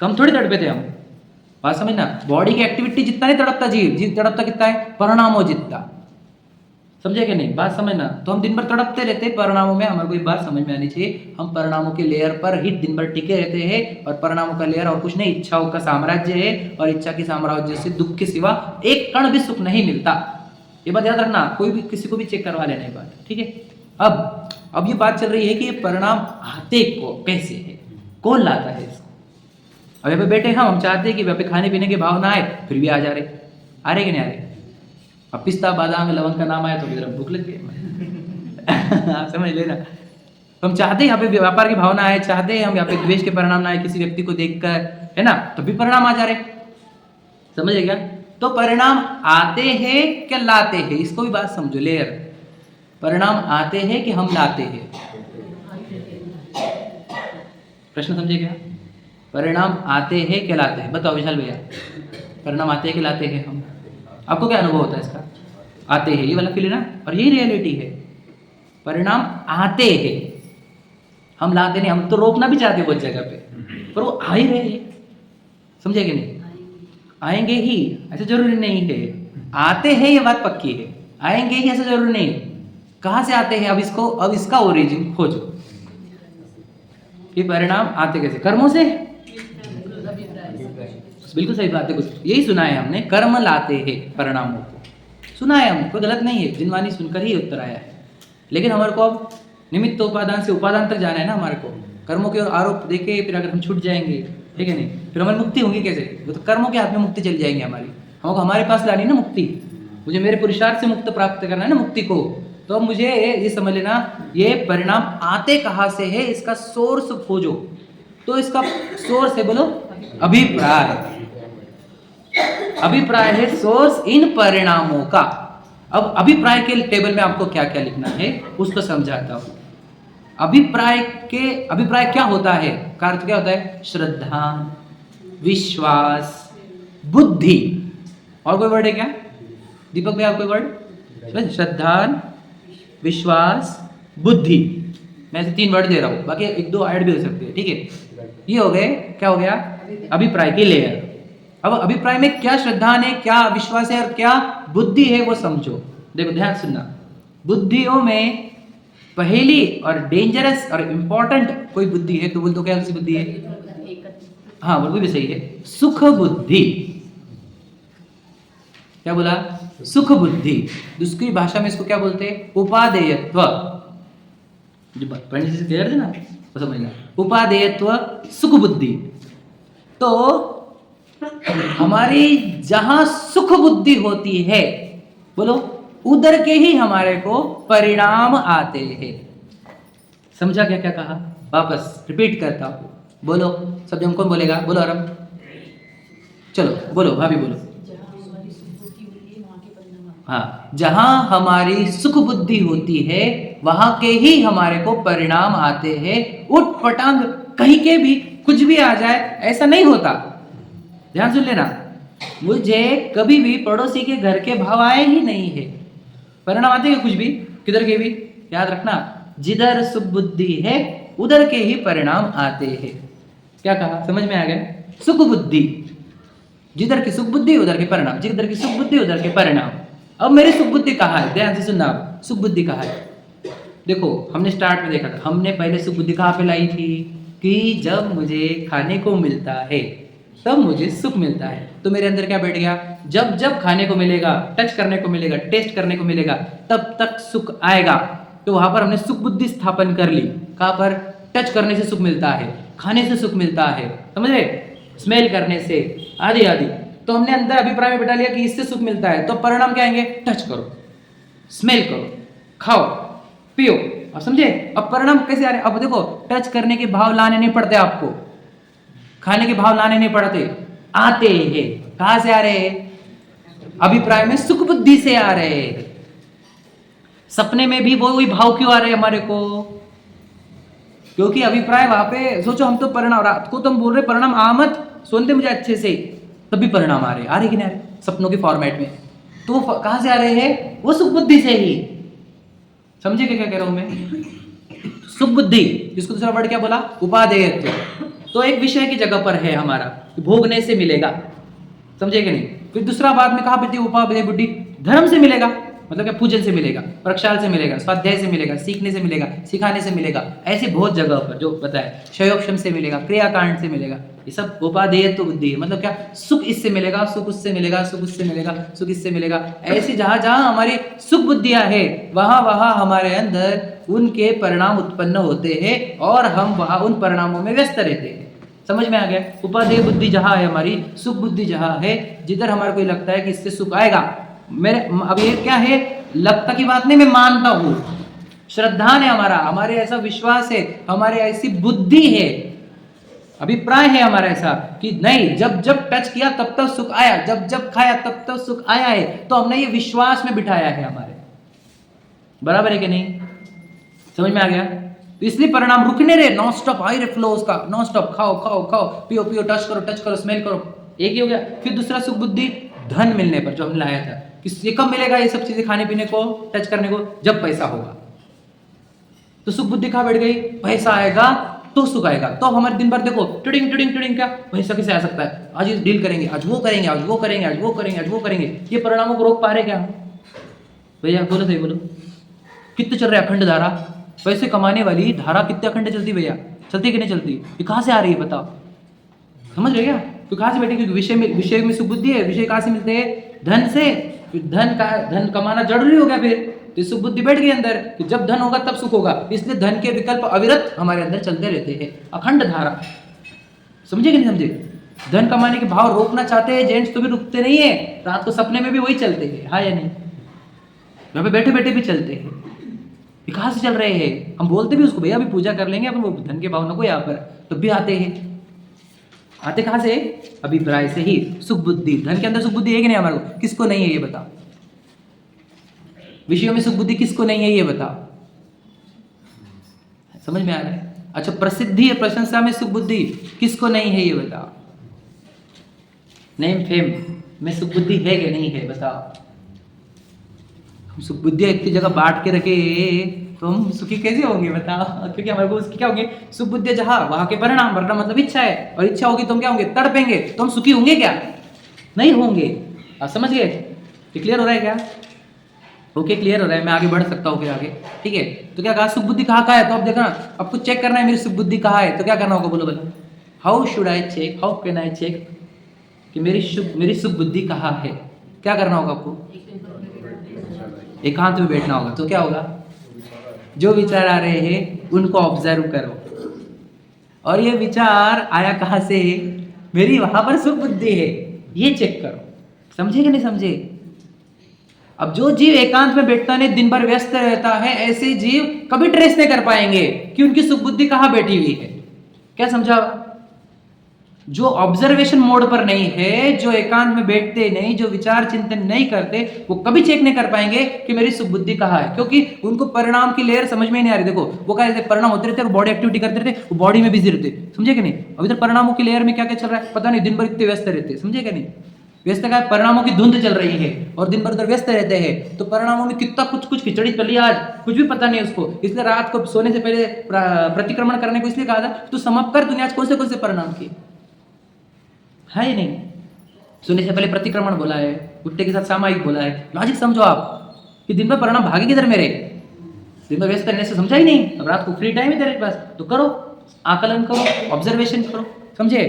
कम थोड़ी तड़पे थे हम। बात समझना, बॉडी की एक्टिविटी जितना नहीं तड़पता जीव तड़पता कितना है? परिणामों जितना। समझे कि नहीं? बात समझना। तो हम दिन भर तड़पते रहते परिणामों में। हमारे को ये बात समझ में आनी चाहिए, हम परिणामों के लेयर पर ही दिन भर टिके रहते हैं और परिणामों का लेयर और कुछ नहीं, इच्छाओं का साम्राज्य है और इच्छा के साम्राज्य से दुख के सिवा एक कण भी सुख नहीं मिलता। ये बात याद रखना, कोई भी किसी को भी चेक करवा लेना ये बात, ठीक है? अब ये बात चल रही है कि ये परिणाम आते को कैसे है, कौन लाता है इसको? अब यहाँ पे बैठे हम चाहते हैं कि यहाँ पे खाने पीने की भाव ना आए, फिर भी आ जा रहे, आ रहे कि नहीं आ रहे? अब पिस्ता, बादाम, लवंग का नाम आया तो मेरा भूख लग गई। आप समझ लेना। तो हम चाहते हैं यहाँ पे व्यापार की भावना आए, चाहते हैं हम यहाँ पे द्वेष के परिणाम ना आए किसी व्यक्ति को देखकर, है ना? तो भी परिणाम आ जा रहे। समझ क्या? तो परिणाम आते हैं क्या लाते हैं? इसको भी बात समझो, लेयर। परिणाम आते हैं कि हम लाते हैं? प्रश्न समझे क्या? परिणाम आते हैं क्या लाते हैं? बताओ विशाल भैया, परिणाम आते हैं कि लाते हैं हम? आपको क्या अनुभव होता है इसका? आते हैं, ये वाला फील है ना? और यही रियलिटी है, परिणाम आते हैं, हम लाते नहीं। हम तो रोकना भी चाहते हैं बहुत जगह पे, पर वो आ ही रहे हैं। समझे कि नहीं? आएंगे ही, ऐसा जरूरी नहीं है। आते हैं ये बात पक्की है, आएंगे ही ऐसा जरूरी नहीं है। कहाँ से आते हैं? अब इसका ओरिजिन खोजो। ये परिणाम आते कैसे? कर्मों से। बिल्कुल सही बात है, कुछ यही सुना है हमने, कर्म लाते हैं परिणामों को, सुना है हमने, कोई गलत नहीं है, जिनवानी सुनकर ही उत्तर आया है। लेकिन हमारे को अब निमित्त उपादान से उपादान तक जाना है ना हमारे को। कर्मों के आरोप देके फिर अगर हम छूट जाएंगे, ठीक है नहीं, फिर हमारी मुक्ति होगी कैसे? वो तो कर्मों के हाथ में मुक्ति चली जाएंगी हमारी। हमको हमारे पास लानी ना मुक्ति, मुझे मेरे पुरुषार्थ से मुक्त प्राप्त करना है ना मुक्ति को। तो अब मुझे ये समझ लेना, ये परिणाम आते कहाँ से है, इसका सोर्स खोजो। तो इसका सोर्स है, बोलो, अभिप्राय। अभिप्राय है सोर्स इन परिणामों का। अब अभिप्राय के टेबल में आपको क्या क्या लिखना है उसको समझाता हूं। अभिप्राय क्या होता है? का अर्थ क्या होता है? श्रद्धा, विश्वास, बुद्धि। और कोई वर्ड है क्या दीपक भैया? कोई वर्ड? श्रद्धा, विश्वास, बुद्धि। मैं ऐसे 3 वर्ड दे रहा हूं, बाकी 1-2 ऐड भी हो सकते हैं, ठीक है? ये हो गए, क्या हो गया? अभिप्राय की लेयर। अब अभिप्राय में क्या श्रद्धा है, क्या विश्वास है और क्या बुद्धि है, वो समझो। देखो ध्यान सुनना, बुद्धियों में पहली और डेंजरस और इंपॉर्टेंट कोई बुद्धि है तो बोल दो, क्या सी बुद्धि है? हाँ बिल्कुल भी सही है, सुख बुद्धि। क्या बोला? सुख बुद्धि। दूसरी भाषा में इसको क्या बोलते हैं? उपादेयत्व। जो पढ़ने से क्लियर थे ना, वो समझ गया। उपादेयत्व, सुख बुद्धि। तो हमारी जहां सुख बुद्धि होती है, बोलो, उधर के ही हमारे को परिणाम आते हैं। समझा क्या क्या कहा? वापस रिपीट करता हूं, बोलो सब जन। कौन बोलेगा? बोलो आराम, चलो बोलो, भाभी बोलो। हाँ, जहां हमारी सुख बुद्धि होती है वहां के ही हमारे को परिणाम आते हैं। उठ पटांग कहीं के भी कुछ भी आ जाए ऐसा नहीं होता। ध्यान सुन लेना, मुझे कभी भी पड़ोसी के घर के भाव आए ही नहीं है, परिणाम आते हैं कुछ भी, किधर के भी। याद रखना, जिधर सुख बुद्धि है उधर के ही परिणाम आते हैं। क्या कहा? समझ में आ गया? सुख बुद्धि, जिधर की सुख बुद्धि उधर के परिणाम, जिधर की सुख बुद्धि उधर के परिणाम। अब मेरी सुख बुद्धि कहाँ है? ध्यान से सुनना, आप सुख बुद्धि कहाँ है? देखो, हमने स्टार्ट में देखा था, हमने पहले सुख बुद्धि कहाँ पे लाई थी कि जब मुझे खाने को मिलता है तब मुझे सुख मिलता है। तो मेरे अंदर क्या बैठ गया? जब जब खाने को मिलेगा, टच करने को मिलेगा, टेस्ट करने को मिलेगा, तब तक सुख आएगा। तो वहां पर हमने सुख बुद्धि स्थापन कर ली। कहाँ पर? टच करने से सुख मिलता है, खाने से सुख मिलता है, समझ रहे? स्मेल करने से, आदि आदि। तो हमने अंदर अभिप्राय में बिठा लिया कि इससे सुख मिलता है, तो परिणाम क्या आएंगे? टच करो, स्मेल करो, खाओ, पियो। अब समझे? अब परिणाम कैसे आ रहे? अब देखो, टच करने के भाव लाने नहीं पड़ते आपको, खाने के भाव लाने नहीं पड़ते, आते हैं। कहां से आ रहे हैं? अभिप्राय में सुख बुद्धि से आ रहे हैं। सपने में भी वही भाव क्यों आ रहे हैं हमारे को? क्योंकि अभिप्राय वहां पे, सोचो हम तो परिणाम, रात को तो हम बोल रहे परिणाम आ मत, सुनते मुझे अच्छे से, तभी परिणाम आ रहे कि नहीं आ रहे? सपनों के फॉर्मेट में। तो कहां से आ रहे हैं? वो सुख बुद्धि से ही। समझे क्या कह रहा हूं मैं? सुख बुद्धि, जिसको दूसरा वर्ड क्या बोला? उपादेयत्व। तो एक विषय की जगह पर है हमारा, भोगने से मिलेगा, समझे कि नहीं? फिर दूसरा बाद में कहा पे उपादेय बुद्धि, धर्म से मिलेगा, मतलब क्या? पूजन से मिलेगा, प्रक्षाल से मिलेगा, स्वाध्याय से मिलेगा, सीखने से मिलेगा, सिखाने से मिलेगा, ऐसी बहुत जगह पर जो बताए, क्षयोक्षम से मिलेगा, क्रियाकांड से मिलेगा। ये सब उपादेयत्व बुद्धि है। मतलब क्या? सुख इससे मिलेगा, सुख उससे मिलेगा, सुख उससे मिलेगा, सुख इससे मिलेगा। ऐसी जहां जहां हमारी सुख बुद्धियां है वहां वहां हमारे अंदर उनके परिणाम उत्पन्न होते हैं और हम वहां उन परिणामों में व्यस्त रहते हैं। समझ में आ गया? उपादेय बुद्धि जहां है हमारी, सुख बुद्धि जहां है, जिधर हमारे को लगता है कि इससे सुख आएगा। मेरे अब ये क्या है? लगता की बात नहीं, मैं मानता हूं, श्रद्धा है हमारा, हमारे ऐसा विश्वास है, हमारे ऐसी बुद्धि है, अभिप्राय है हमारा ऐसा कि नहीं, जब जब टच किया तब तक सुख आया, जब जब खाया तब तक सुख आया है। तो हमने ये विश्वास में बिठाया है हमारे। बराबर है कि नहीं? समझ में आ गया? तो इसलिए परिणाम रुकने रहे, नॉन स्टॉप हाई रे फ्लो उसका, नॉन स्टॉप खाओ खाओ खाओ, पियो पियो, टच करो, स्मेल करो। एक ही हो गया। फिर दूसरा सुख बुद्धि, धन मिलने पर, जो हमने लाया था कि ये कब मिलेगा? ये सब चीजें खाने पीने को, टच करने को, जब पैसा होगा। तो सुख बुद्धि कहां बैठ गई? पैसा आएगा तो सुख आएगा। तो हमारे दिन भर देखो टिडिंग टिडिंग टिडिंग, क्या पैसा कैसे आ सकता है? आज ये डील करेंगे, आज वो करेंगे, आज वो करेंगे, आज वो करेंगे, आज वो करेंगे। ये परिणामों को रोक पा रहे क्या? भैया बोलो, सही बोलो, कितने चल रहे अखंड धारा? पैसे कमाने वाली धारा कितने अखंड चलती भैया? चलती कि नहीं चलती? ये कहां से आ रही है बताओ? समझ रहे क्या? तो कहां से बैठे? क्योंकि विषय में सुख बुद्धि है। विषय कहां से मिलते हैं? धन से। धन कमाना जरूरी हो गया। फिर तो सुख बुद्धि बैठ गई अंदर कि जब धन होगा तब सुख होगा। इसलिए धन के विकल्प अविरत हमारे अंदर चलते रहते हैं, अखंड धारा। समझे कि नहीं समझे? धन कमाने के भाव रोकना चाहते हैं जेंट्स, तो भी रुकते नहीं है। रात को सपने में भी वही चलते हैं, हाँ या नहीं? यहाँ पे बैठे बैठे भी चलते हैं। ये कहां से चल रहे हैं? हम बोलते भी उसको, भैया अभी पूजा कर लेंगे, अपन वो धन के भाव न को यहाँ पर, तब भी आते हैं। आते कहां से? अभिप्राय से ही। सुख बुद्धि, धन के अंदर सुख बुद्धि है कि नहीं हमारे को? किसको नहीं है ये बताओ? विषयों में सुख बुद्धि किसको नहीं है ये बताओ? समझ में आ रहा है? अच्छा, प्रसिद्धि प्रशंसा में सुख बुद्धि किसको नहीं है ये बताओ? नेम फेम में सुख बुद्धि है कि नहीं है बताओ? हम सुख बुद्धियां इतनी जगह बांट के रखे तो हम सुखी कैसे होंगे बताओ? क्योंकि हमारे को उसकी क्या होंगे? सुख बुद्धियां जहां वहां के परिणाम, वरना मतलब इच्छा है, और इच्छा होगी तो हम क्या होंगे? तड़पेंगे। तो हम सुखी होंगे क्या? नहीं होंगे। आप समझ गए? क्लियर हो रहा है क्या? ओके, क्लियर हो रहा है। मैं आगे बढ़ सकता हूँ फिर आगे, ठीक है? तो क्या कहा? सुख बुद्धि कहाँ है? तो अब देखना, आपको चेक करना है मेरी सुख बुद्धि कहाँ है। तो क्या करना होगा? बोलो बोलो, how should I check, how can I check कि मेरी शुभ बुद्धि कहाँ है? क्या करना होगा आपको? एकांत में बैठना होगा। तो क्या होगा? जो विचार आ रहे हैं उनको ऑब्जर्व करो, और ये विचार आया कहाँ से? मेरी वहां पर सुख बुद्धि है, ये चेक करो। समझे कि नहीं समझे? अब जो जीव एकांत में बैठता नहीं, दिन भर व्यस्त रहता है, ऐसे जीव कभी ट्रेस नहीं कर पाएंगे कि उनकी सुख बुद्धि कहाँ बैठी हुई है। क्या समझा? जो ऑब्जर्वेशन मोड पर नहीं है, जो एकांत में बैठते नहीं, जो विचार चिंतन नहीं करते, वो कभी चेक नहीं कर पाएंगे कि मेरी सुख बुद्धि कहाँ है, क्योंकि उनको परिणाम की लेयर समझ में नहीं आ रही। देखो वो क्या रहते, परिणाम होते रहते, बॉडी एक्टिविटी करते रहते, वो बॉडी में बिजी रहते, समझे कि नहीं? अब इधर परिणामों की लेयर में क्या क्या चल रहा है पता नहीं, दिन भर इतने व्यस्त रहते, समझे कि नहीं? व्यस्त का परिणामों की धुंध चल रही है और दिन भर उधर व्यस्त रहते हैं, तो परिणामों में कितना कुछ खिचड़ी चली आज, कुछ भी पता नहीं उसको। इसलिए रात को सोने से पहले प्रतिक्रमण करने को इसलिए कहा था, तू समाप्त कर, तूने आज कौन से परिणाम किए, है ही नहीं। सोने से पहले प्रतिक्रमण बोला है, उठने के साथ सामायिक बोला है। लॉजिक समझो आप कि दिन में परिणाम भागे किधर मेरे, दिन में व्यस्त रहने से समझा ही नहीं। अब रात को फ्री टाइम है तेरे पास, तो करो, आकलन करो, ऑब्जर्वेशन करो, समझे?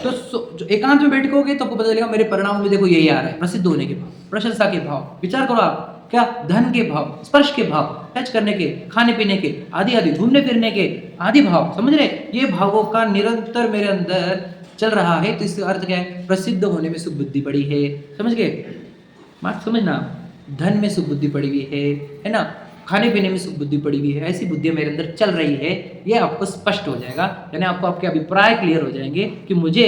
तो जो एकांत में बैठोगे तो आपको पता चलेगा मेरे परिणाम में देखो यही आ रहा है, प्रसिद्ध होने के भाव, प्रशंसा के भाव। विचार करो आप, क्या धन के भाव, स्पर्श के भाव, टच करने के, खाने पीने के आदि आदि, घूमने फिरने के आदि भाव, समझ रहे? ये भावों का निरंतर मेरे अंदर चल रहा है, तो इसका अर्थ क्या है? प्रसिद्ध होने में सुख बुद्धि पड़ी है, समझ गए? बात समझना, धन में सुख बुद्धि पड़ी हुई है ना, खाने पीने में सुख बुद्धि पड़ी हुई है, ऐसी बुद्धि मेरे अंदर चल रही है, ये आपको स्पष्ट हो जाएगा, यानी आपको आपके अभिप्राय क्लियर हो जाएंगे कि मुझे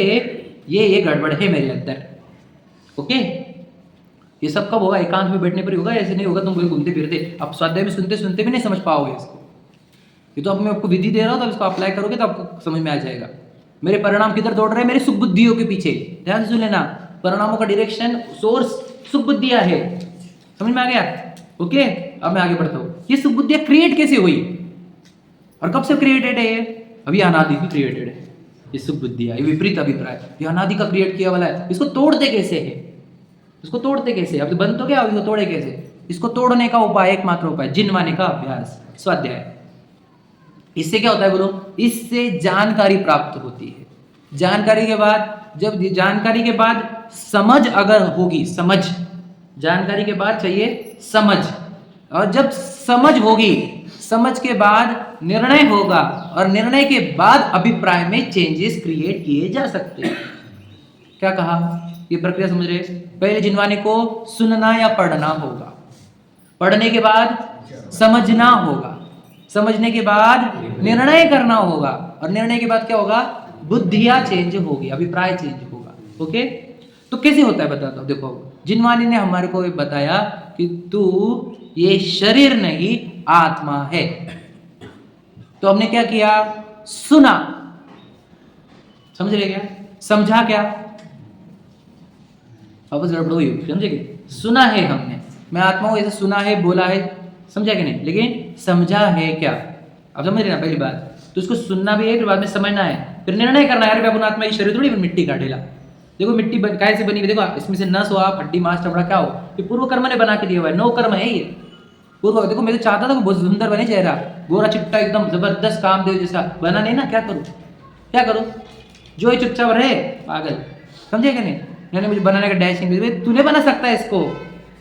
ये गड़बड़ है मेरे अंदर। ओके, ये सब कब होगा? एकांत में बैठने पर ही होगा, ऐसे नहीं होगा तुम घूमते फिरते। आप स्वाध्याय में सुनते सुनते भी नहीं समझ पाओगे इसको। ये तो अब मैं आपको विधि दे रहा हूँ, तो इसको अप्लाई करोगे तो आपको समझ में आ जाएगा। मेरे परिणाम किधर दौड़ रहे हैं? मेरी सुख बुद्धियों के पीछे। ध्यान से सुन लेना, परिणामों का डायरेक्शन, सोर्स सुख बुद्धियां है। समझ में आ गया? ओके, अब मैं आगे बढ़ता हूँ। ये सुख बुद्धियां क्रिएट कैसे हुई और कब से क्रिएटेड है? ये अभी अनादि की क्रिएटेड है। ये सुख बुद्धियां, ये विपरीत अभिप्राय, ये अनादि का क्रिएट किया वाला है। इसको तोड़ते कैसे है? इसको तोड़ते कैसे? अब तो बंद तो क्या, इसको तोड़े कैसे? इसको तोड़ने का उपाय, एकमात्र उपाय, जिनवाने का अभ्यास, स्वाध्याय। इससे क्या होता है बोलो? इससे जानकारी प्राप्त होती है। जानकारी के बाद, जब जानकारी के बाद समझ अगर होगी, समझ, जानकारी के बाद चाहिए समझ, और जब समझ होगी, समझ के बाद निर्णय होगा, और निर्णय के बाद अभिप्राय में चेंजेस क्रिएट किए जा सकते हैं। क्या कहा? ये प्रक्रिया समझ रहे? पहले जिनवाने को सुनना या पढ़ना होगा, पढ़ने के बाद समझना होगा, समझने के बाद निर्णय करना होगा, और निर्णय के बाद क्या होगा? बुद्धियां चेंज होगी, अभिप्राय चेंज होगा। ओके, तो कैसे होता है बताता हूं। देखो, जिनवानी ने हमारे को बताया कि तू ये शरीर नहीं आत्मा है। तो हमने क्या किया? सुना। समझ रहे क्या? समझा क्या? वापस गड़बड़ हुई, समझेगे? सुना है हमने, मैं आत्मा हूं ऐसे सुना है, बोला है, समझा कि नहीं? लेकिन समझा है क्या? अब समझ रहे ना? पहली बात तो उसको सुनना भी है, फिर बाद में समझना है, फिर निर्णय करना है। अरे आत्मा ये शरीर थोड़ी मिट्टी का ढेला। देखो मिट्टी कैसे बनी हुई, देखो इसमें से नस हुआ, हड्डी, मांस, चमड़ा, क्या हो? ये पूर्व कर्म ने बना के दिया हुआ है, नो कर्म है ये पूर्व। देखो मैं तो चाहता था कि बहुत सुंदर बने चेहरा, गोरा चिट्टा एकदम जबरदस्त कामदेव जैसा, बना नहीं ना, क्या करूं? क्या करूं? जो ये चुपचाप रहे, पागल, समझे कि नहीं? मैंने मुझे बनाने का डैशिंग, तूने बना सकता है इसको,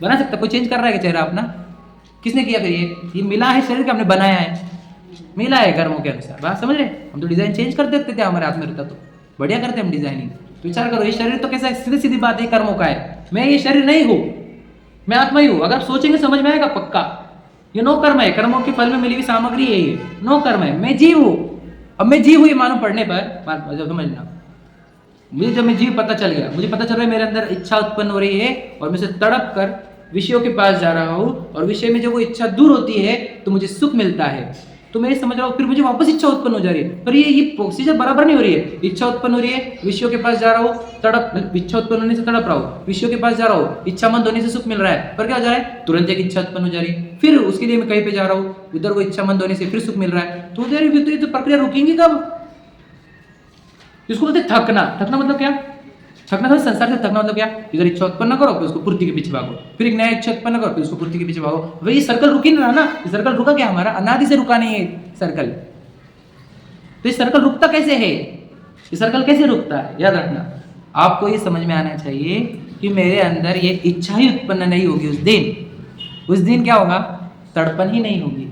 बना सकता, कोई चेंज कर रहा है चेहरा अपना? किसने किया? फिर ये मिला है शरीर का, हमने बनाया है, मिला है कर्मों के अनुसार। बात समझ रहे? हम तो डिजाइन चेंज कर देते थे, हमारे हाथ में रहता तो बढ़िया करते हम डिजाइनिंग। तो विचार करो, ये शरीर तो कैसा, सीधी सीधी बात है, कर्मों का है। मैं ये शरीर नहीं हूं, मैं आत्मा ही हूं। अगर सोचेंगे समझ में आएगा पक्का। ये नो कर्म है, कर्मों के फल में मिली हुई सामग्री है, ये नो कर्म है। मैं जीव हूं। अब मैं जीव हुई मानो पढ़ने पर, समझना, मुझे जब मैं जीव पता चल गया, मुझे पता चल रहा है मेरे अंदर इच्छा उत्पन्न हो रही है, और मैं से तड़प कर विषयों के पास जा रहा हूं, और विषय में जब वो इच्छा दूर होती है तो मुझे सुख मिलता है। तो मैं समझ रहा हूँ, फिर मुझे वापस इच्छा उत्पन्न हो जा रही है, पर ये प्रोसीजर बराबर नहीं हो रही है। इच्छा उत्पन्न हो रही है, विषयों के पास जा रहा हूँ, तड़प, इच्छा उत्पन्न होने से तड़प रहा हूँ, विषयों के पास जा रहा हूँ, इच्छा मंद होने से सुख मिल रहा है, पर क्या हो जा रहा है? तुरंत एक इच्छा उत्पन्न हो जा रही है, फिर उसके लिए मैं कहीं पे जा रहा हूँ, उधर वो इच्छा मंद होने से फिर सुख मिल रहा है। तो ये तो प्रक्रिया रुकेंगी कब? इसको बोलते थकना। थकना मतलब क्या? थकना था संसार से थकना मतलब क्या? इधर इच्छा उत्पन्न करो, फिर उसको पूर्ति के पीछे भागो, फिर एक नया इच्छा उत्पन्न करो, फिर उसको पूर्ति के पीछे भागो। भाई ये सर्कल रुकी ना ना, ये सर्कल रुका क्या? हमारा अनादि से रुका नहीं है सर्कल। तो ये सर्कल रुकता कैसे है? ये सर्कल कैसे रुकता है, याद रखना। आपको ये समझ में आना चाहिए कि मेरे अंदर ये इच्छा ही उत्पन्न नहीं होगी उस दिन क्या होगा, तड़पन ही नहीं होगी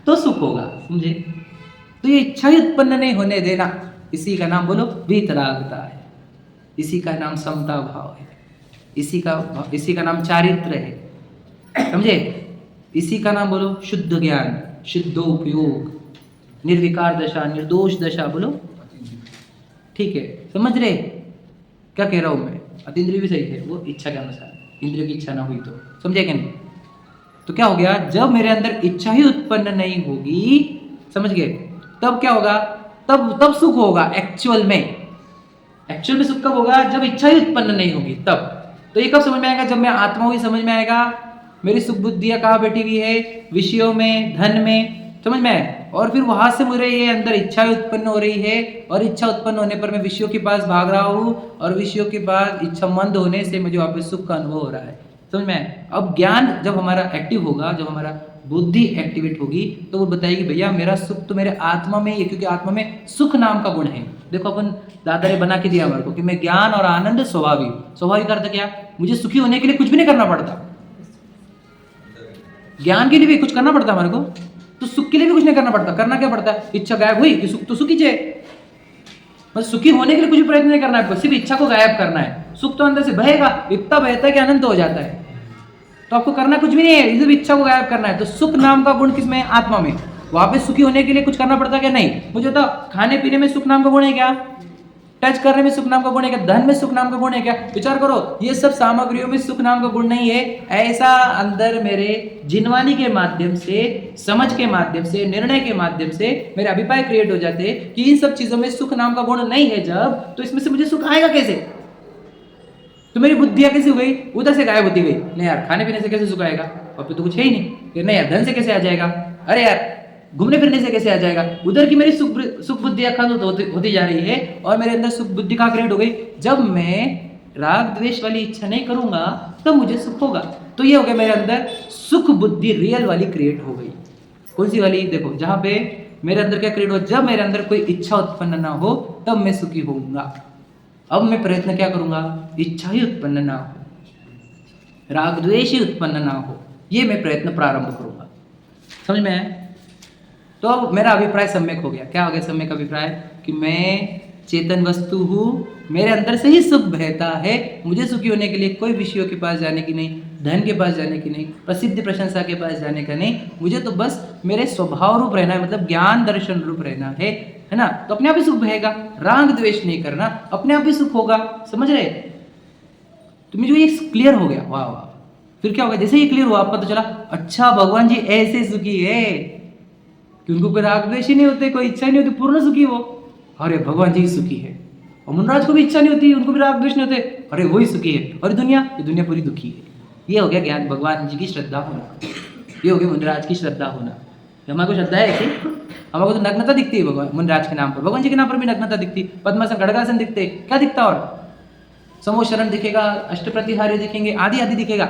तो सुख होगा, समझे। तो ये इच्छा ही उत्पन्न नहीं होने देना, इसी का नाम बोलो वीतरागता है, इसी का नाम समता भाव है, इसी का नाम चारित्र है, समझे। इसी का नाम बोलो शुद्ध ज्ञान, शुद्धोपयोग, निर्विकार दशा, निर्दोष दशा, बोलो ठीक है, समझ रहे क्या कह रहा हूं मैं। अतीन्द्रिय भी सही है, वो इच्छा के अनुसार, इंद्रिय की इच्छा ना हुई तो, समझे कि नहीं। तो क्या हो गया, जब मेरे अंदर इच्छा ही उत्पन्न नहीं होगी, समझ गए, तब क्या होगा, तब सुख होगा। एक्चुअल में सुख कब होगा, जब इच्छा ही उत्पन्न नहीं होगी तब। तो ये कब समझ में आएगा, जब मैं आत्मा हुई समझ में आएगा। मेरी सुख बुद्धियां कहाँ बैठी हुई है, विषयों में, धन में, समझ में आए। और फिर वहां से मुझे ये अंदर इच्छा उत्पन्न हो रही है, और इच्छा उत्पन्न होने पर मैं विषयों के पास भाग रहा हूँ, और विषयों के बाद इच्छा मंद होने से मुझे वापस सुख का अनुभव हो रहा है, समझ में आए। अब ज्ञान जब हमारा एक्टिव होगा, जब हमारा बुद्धि एक्टिवेट होगी, तो वो बताएगी भैया मेरा सुख तो मेरे आत्मा में ही है, क्योंकि आत्मा में सुख नाम का गुण है। देखो अपन दादा ने बना के दिया हमारे को कि मैं ज्ञान और आनंद स्वाभाविक अर्थ क्या, मुझे सुखी होने के लिए कुछ भी नहीं करना पड़ता। ज्ञान के लिए भी कुछ करना पड़ता हमारे को, तो सुख के लिए भी कुछ नहीं करना पड़ता। करना क्या पड़ता है, इच्छा गायब हुई कि सुख तो सुखी चाहिए, बस सुखी होने के लिए कुछ भी प्रयत्न नहीं करना है, सिर्फ इच्छा को गायब करना है। सुख तो अंदर से बहेगा, इतना बहता है कि अनंत हो जाता है। तो आपको करना कुछ भी नहीं है, सिर्फ इच्छा को गायब करना है। तो सुख नाम का गुण किसमें, आत्मा में। वहां पे सुखी होने के लिए कुछ करना पड़ता क्या, नहीं। मुझे तो खाने पीने में सुख नाम का गुण है क्या, टच करने में सुख नाम का गुण है क्या, धन में सुख नाम का गुण है क्या। विचार करो, ये सब सामग्रियों में सुख नाम का गुण नहीं है। ऐसा अंदर मेरे जिनवानी के माध्यम से, समझ के माध्यम से, निर्णय के माध्यम से मेरे अभिप्राय क्रिएट हो जाते हैं कि इन सब चीजों में सुख नाम का गुण नहीं है। जब तो इसमें से मुझे सुख आएगा कैसे। तो मेरी बुद्धियां कैसे हो गई, उधर से गायब होती गई। नहीं यार, खाने पीने से कैसे सुख आएगा, और फिर तो कुछ है ही नहीं। नहीं यार, धन से कैसे आ जाएगा, अरे यार घूमने फिरने से कैसे आ जाएगा। उधर की मेरी सुख बुद्धियां खत्म होती जा रही है, और मेरे अंदर सुख बुद्धि कहाँ क्रिएट हो गई, जब मैं राग द्वेष वाली इच्छा नहीं करूंगा तब मुझे सुख होगा। तो ये हो गया मेरे अंदर सुख बुद्धि रियल वाली क्रिएट हो गई। कौन सी वाली, देखो जहां पे मेरे अंदर क्या क्रिएट हो, जब मेरे अंदर कोई इच्छा उत्पन्न ना हो तब मैं सुखी होऊंगा। अब मैं प्रयत्न क्या करूंगा, इच्छा ही उत्पन्न ना हो, राग द्वेष ही उत्पन्न ना हो, ये मैं प्रयत्न प्रारंभ करूंगा। समझ में आया। तो अब मेरा अभिप्राय सम्यक हो गया। क्या हो गया सम्यक अभिप्राय, कि मैं चेतन वस्तु हूँ, मेरे अंदर से ही सुख बहता है। मुझे सुखी होने के लिए कोई विषयों के पास जाने की नहीं, धन के पास जाने की नहीं, प्रसिद्ध प्रशंसा के पास जाने का नहीं। मुझे तो बस मेरे स्वभाव रूप रहना है, मतलब ज्ञान दर्शन रूप रहना है ना। तो अपने आप ही सुख बहेगा, राग द्वेष नहीं करना, अपने आप ही सुख होगा। समझ रहे, तो मुझे ये क्लियर हो गया। वाह वाह। फिर क्या होगा, जैसे ये क्लियर हुआ आपको तो चला, अच्छा भगवान जी ऐसे सुखी है कि उनको कोई राग द्वेष ही नहीं होते, कोई इच्छा ही नहीं होती, पूर्ण सुखी वो। अरे भगवान जी सुखी है। और मुनराज को भी इच्छा नहीं होती, उनको भी राग द्वेष नहीं होते, अरे वही सुखी है। और ये दुनिया पूरी दुखी है। ये हो गया ज्ञान, भगवान जी की श्रद्धा होना, ये हो गया मुनराज की श्रद्धा होना। हमारे को श्रद्धा है ऐसी, हमारे को तो नग्नता दिखती है भगवान मुनराज के नाम पर, भगवान जी के नाम पर भी नग्नता दिखती, पद्मासन खड़गासन दिखते, क्या दिखता, और समोशरण दिखेगा, अष्टप्रतिहार्य दिखेंगे, आदि आदि दिखेगा।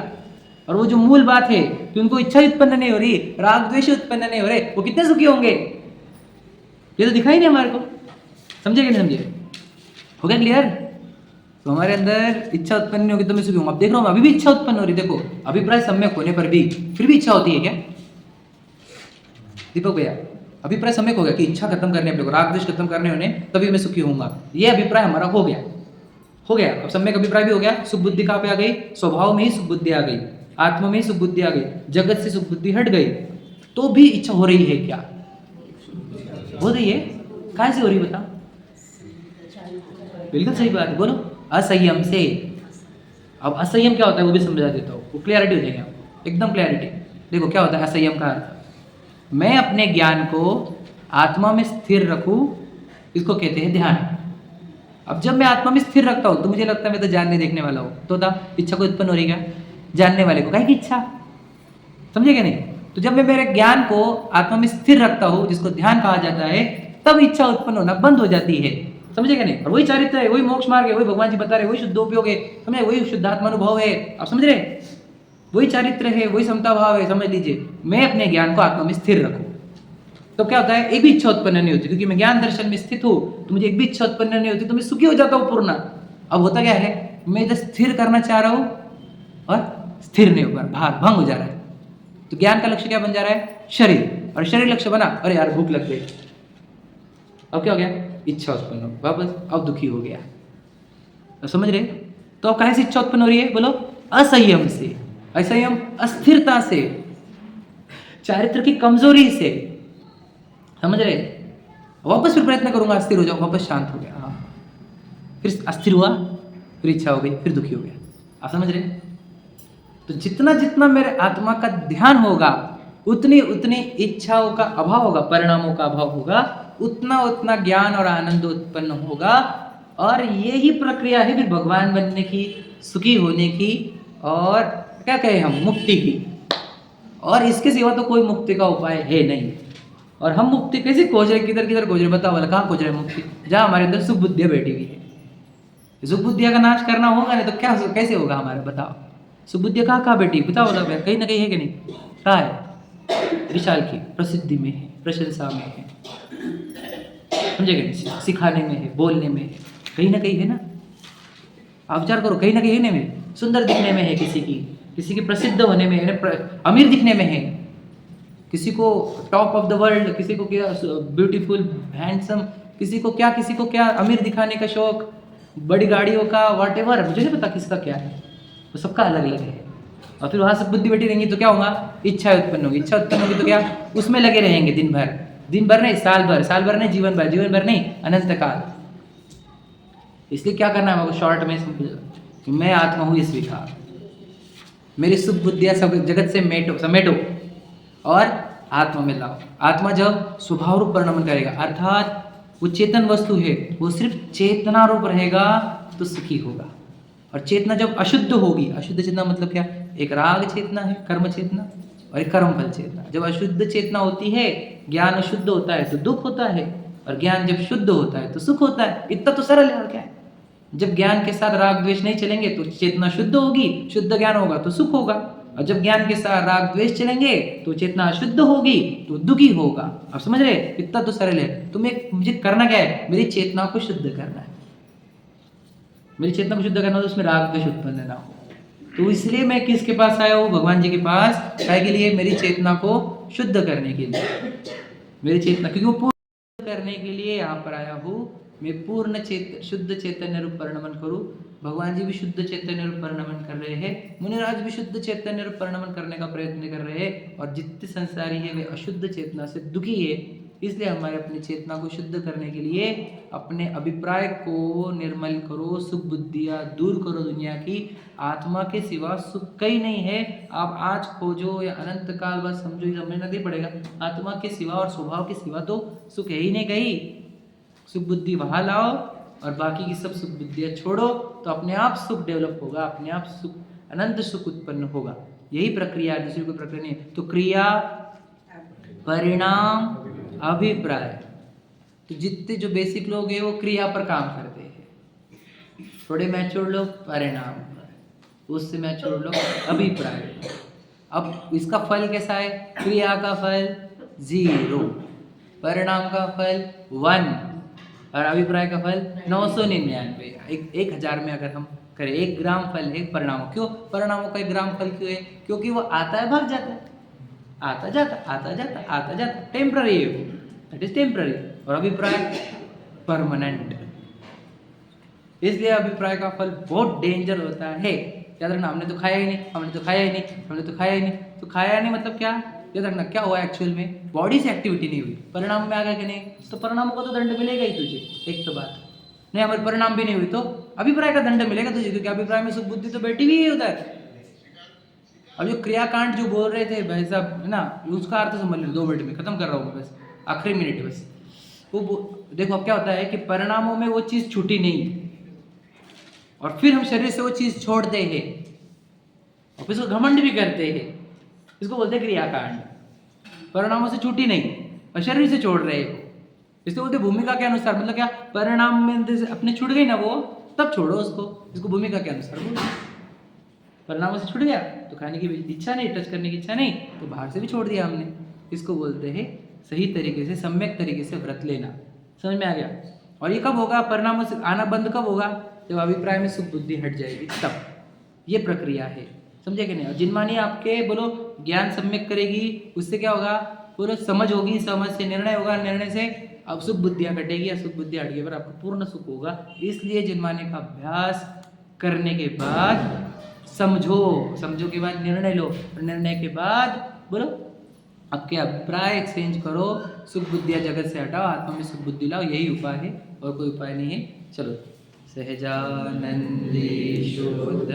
और वो जो मूल बात है कि उनको इच्छा उत्पन्न नहीं हो रही, राग द्वेष उत्पन्न नहीं हो रहे, वो कितने सुखी होंगे, ये तो दिखाई नहीं हमारे को। समझे कि नहीं समझे, हो गया क्लियर। तो हमारे अंदर इच्छा उत्पन्न नहीं होगी तो मैं सुखी हूँ। अब देख रहा हूँ अभी भी इच्छा उत्पन्न हो रही, देखो अभिप्राय सम्यक होने पर भी फिर भी इच्छा होती है क्या दीपक भैया। अभिप्राय सम्यक हो गया कि इच्छा खत्म करने, अपने को राग द्वेष खत्म करने होने, तभी मैं सुखी होऊंगा। ये अभिप्राय हमारा हो गया। अब सम्यक अभिप्राय भी हो गया। सुख बुद्धि कहाँ पे आ गई, स्वभाव में ही सुख बुद्धि आ गई, आत्मा में ही सुख बुद्धि आ गई, जगत से सुख बुद्धि हट गई। तो भी इच्छा हो रही है क्या, हो रही है, कहाँ से हो रही बता। बिल्कुल सही बात है, बोलो असंयम से। अब असंयम क्या होता है वो भी समझा देता हूँ, वो क्लियरिटी हो जाएगी आपको, एकदम क्लियरिटी। देखो क्या होता है असंयम का अर्थ, मैं अपने ज्ञान को आत्मा में स्थिर रखूं, इसको कहते हैं ध्यान। अब जब मैं आत्मा में स्थिर रखता हूं तो मुझे लगता है मैं तो जानने देखने वाला हूं, तो इच्छा को उत्पन्न हो रही क्या, जानने वाले को काहे की इच्छा, समझे क्या नहीं। तो जब मैं मेरे ज्ञान को आत्मा में स्थिर रखता हूं, जिसको ध्यान कहा जाता है, तब इच्छा उत्पन्न होना बंद हो जाती है। समझे क्या नहीं। और वही चारित्र है, वही मोक्ष मार्ग है, वही भगवान जी बता रहे, वही शुद्धोपयोग है, समझे, वही शुद्धात्मानुभव है। आप समझ रहे, वही चारित्र है, वही समता भाव है। समझ लीजिए, मैं अपने ज्ञान को आत्मा में स्थिर रखूं, तो क्या होता है, एक भी इच्छा उत्पन्न नहीं होती, क्योंकि मैं ज्ञान दर्शन में स्थित हूँ तो मुझे एक भी इच्छा उत्पन्न नहीं होती, तो मैं सुखी हो जाता हूँ पूर्ण। अब होता क्या है, मैं इधर स्थिर करना चाह रहा हूँ और स्थिर नहीं हो पा रहा, भंग हो जा रहा है। तो ज्ञान का लक्ष्य क्या बन जा रहा है, शरीर, और शरीर लक्ष्य बना, अरे यार भूख लग गई, अब क्या हो गया, इच्छा उत्पन्न हो, वापस अब दुखी हो गया। तो समझ रहे, तो अब कहाँ से इच्छा उत्पन्न हो रही है, बोलो, असंयम से, असंयम अस्थिरता से, चारित्र की कमजोरी से, समझ रहे। वापस फिर प्रयत्न करूंगा, अस्थिर हो जाऊं, वापस शांत हो गया, हाँ, फिर अस्थिर हुआ, फिर इच्छा हो गई, फिर दुखी हो गया। आप समझ रहे। तो जितना जितना मेरे आत्मा का ध्यान होगा, उतनी उतनी इच्छाओं का अभाव होगा, परिणामों का अभाव होगा, उतना उतना ज्ञान और आनंद उत्पन्न होगा। और यही प्रक्रिया है फिर भगवान बनने की, सुखी होने की, और क्या कहें हम, मुक्ति की। और इसके सिवा तो कोई मुक्ति का उपाय है नहीं। और हम मुक्ति कैसे खोज रहे, किधर किधर खोज रहे, बताओ वाला, कहाँ खोज रहे मुक्ति, जहाँ हमारे अंदर सुख बुद्धियाँ बैठी हुई है। सुख बुद्धियाँ का नाश करना होगा, नहीं तो क्या कैसे होगा हमारा, बताओ। सुख बुद्धियाँ कहाँ बैठी, बताओ वाला, कहीं ना कहीं है कि नहीं, कहाँ है, विशाल की प्रसिद्धि में है, प्रशंसा में है, समझे कि नहीं, सिखाने में है, बोलने में है, कहीं ना कहीं है ना। आप विचार करो, कहीं ना कहीं है में, सुंदर दिखने में है, किसी की प्रसिद्ध होने में है, अमीर दिखने में है, किसी को टॉप ऑफ द वर्ल्ड, किसी को क्या ब्यूटीफुल हैंडसम, किसी को क्या अमीर दिखाने का शौक, बड़ी गाड़ियों का, व्हाटएवर, मुझे नहीं पता किसका क्या है, तो सबका अलग अलग है। और फिर वहाँ से बुद्धि बैठी रहेंगी तो क्या होगा, इच्छा उत्पन्न होगी, इच्छा उत्पन्न होगी तो क्या, उसमें लगे रहेंगे दिन भर नहीं, साल भर नहीं, जीवन भर नहीं, अनंत काल। इसलिए क्या करना है हमको, शॉर्ट में कि मैं आत्मा हूँ, ये स्वीकार, मेरी सुख बुद्धियाँ सब जगत से समेटो और आत्मा में लाओ। आत्मा जब स्वभाव रूप परिणमन करेगा, अर्थात वो चेतन वस्तु है, वो सिर्फ चेतना रूप रहेगा तो सुखी होगा। और चेतना जब अशुद्ध होगी, अशुद्ध चेतना मतलब क्या, एक राग चेतना है, कर्म चेतना, और एक कर्म फल चेतना। जब अशुद्ध चेतना होती है, ज्ञान अशुद्ध होता है तो दुख होता है, और ज्ञान जब शुद्ध होता है तो सुख होता है। इतना तो सरल है, और क्या है। जब ज्ञान के साथ राग द्वेष नहीं चलेंगे तो चेतना शुद्ध होगी, शुद्ध ज्ञान होगा तो सुख होगा। और जब ज्ञान के साथ राग द्वेष चलेंगे तो चेतना अशुद्ध होगी तो दुखी होगा। आप समझ रहे, इतना तो सरल है। तुम्हें मुझे करना क्या है, मेरी चेतना को शुद्ध करना है, मेरी चेतना को शुद्ध करना तो उसमें राग द्वेष उत्पन्न ना हो। तो इसलिए मैं किसके पास आया हूँ, भगवान जी के पास, क्या के लिए, मेरी चेतना को शुद्ध करने के लिए, मेरी चेतना, क्योंकि वो पूर्ण करने के लिए यहाँ पर आया हूँ। मैं पूर्ण शुद्ध चैतन्य रूप परिणमन करूँ। भगवान जी भी शुद्ध चैतन्य रूप परिणमन कर रहे हैं, मुनिराज भी शुद्ध चैतन्य रूप परिणमन करने का प्रयत्न कर रहे हैं, और जितने संसारी है वे अशुद्ध चेतना से दुखी है। इसलिए हमारे अपनी चेतना को शुद्ध करने के लिए अपने अभिप्राय को निर्मल करो, सुख बुद्धियाँ दूर करो दुनिया की। आत्मा के सिवा सुख कहीं नहीं है। आप आज खोजो या अनंत काल बाद समझो, ये समझना नहीं पड़ेगा। आत्मा के सिवा और स्वभाव के सिवा तो सुख है ही नहीं कहीं। सुख बुद्धि वहाँ लाओ और बाकी की सब सुख बुद्धियाँ छोड़ो, तो अपने आप सुख डेवलप होगा, अपने आप सुख, अनंत सुख उत्पन्न होगा। यही प्रक्रिया है, दूसरी कोई प्रक्रिया नहीं। तो क्रिया, परिणाम, अभिप्राय, तो जितने जो बेसिक लोग हैं वो क्रिया पर काम करते हैं, थोड़े मैच्योर लोग परिणाम पर, उससे मैच्योर लोग अभिप्राय। अब इसका फल कैसा है, क्रिया का फल 0, परिणाम का फल 1, और अभिप्राय का फल 999। 1000 में अगर हम करें, 1 ग्राम फल है परिणामों। क्यों परिणामों का 1 ग्राम फल क्यों है, क्योंकि वो आता है भाग जाता है, आता जाता आता जाता आता जाता, टेम्पररी है वो, दैट इज टेम्पररी। और अभिप्राय परमानेंट। इसलिए अभिप्राय का फल बहुत डेंजर होता है। याद रखना, हमने तो खाया ही नहीं, हमने तो खाया ही नहीं, हमने तो खाया ही नहीं। तो खाया नहीं मतलब क्या, याद रखना क्या हुआ एक्चुअल में, बॉडी से एक्टिविटी नहीं हुई, परिणाम में आ गया कि नहीं, तो परिणामों का तो दंड मिलेगा ही तुझे। एक तो बात नहीं, हमारे परिणाम भी नहीं हुई तो अभिप्राय का दंड मिलेगा तुझे, क्योंकि अभिप्राय में सुख बुद्धि तो बैठी हुई है उधर। अब जो क्रियाकांड जो बोल रहे थे भाई साहब है ना, उसका अर्थ समझ लो, 2 मिनट में खत्म कर रहा हूँ बस, आखिरी मिनट है बस। वो देखो अब क्या होता है कि परिणामों में वो चीज़ छूटी नहीं, और फिर हम शरीर से वो चीज़ छोड़ते हैं, और फिर उसको घमंड भी करते हैं। इसको बोलते हैं क्रियाकांड। परिणामों से छूटी नहीं और शरीर से छोड़ रहे हो, इसको बोलते भूमिका के अनुसार। मतलब क्या, परिणाम में अपने छूट गई ना वो, तब छोड़ो उसको, इसको भूमिका के अनुसार बोलो। परिणामों से छूट गया तो खाने की इच्छा नहीं, टच करने की इच्छा नहीं, तो बाहर से भी छोड़ दिया हमने, इसको बोलते हैं सही तरीके से सम्यक तरीके से व्रत लेना। समझ में आ गया? और ये कब होगा, परिणामों से आना बंद कब होगा, जब अभिप्राय में सुख बुद्धि हट जाएगी तब। ये प्रक्रिया है, समझे कि नहीं? और जिनमानी आपके बोलो ज्ञान सम्यक करेगी, उससे क्या होगा, बोलो समझ होगी, समझ से निर्णय होगा, निर्णय से अब सुख बुद्धियाँ कटेगी, असुख बुद्धियाँ हटेगी, पर आपको पूर्ण सुख होगा। इसलिए जिनमाने का अभ्यास करने के बाद समझो, समझो के बाद निर्णय लो, और निर्णय के बाद बोलो आपके अभिप्राय एक्सचेंज करो, सुख बुद्धियाँ जगत से हटाओ, आत्मा में सुख बुद्धि लाओ, यही उपाय है और कोई उपाय नहीं है। चलो सहजानंदी शुद्ध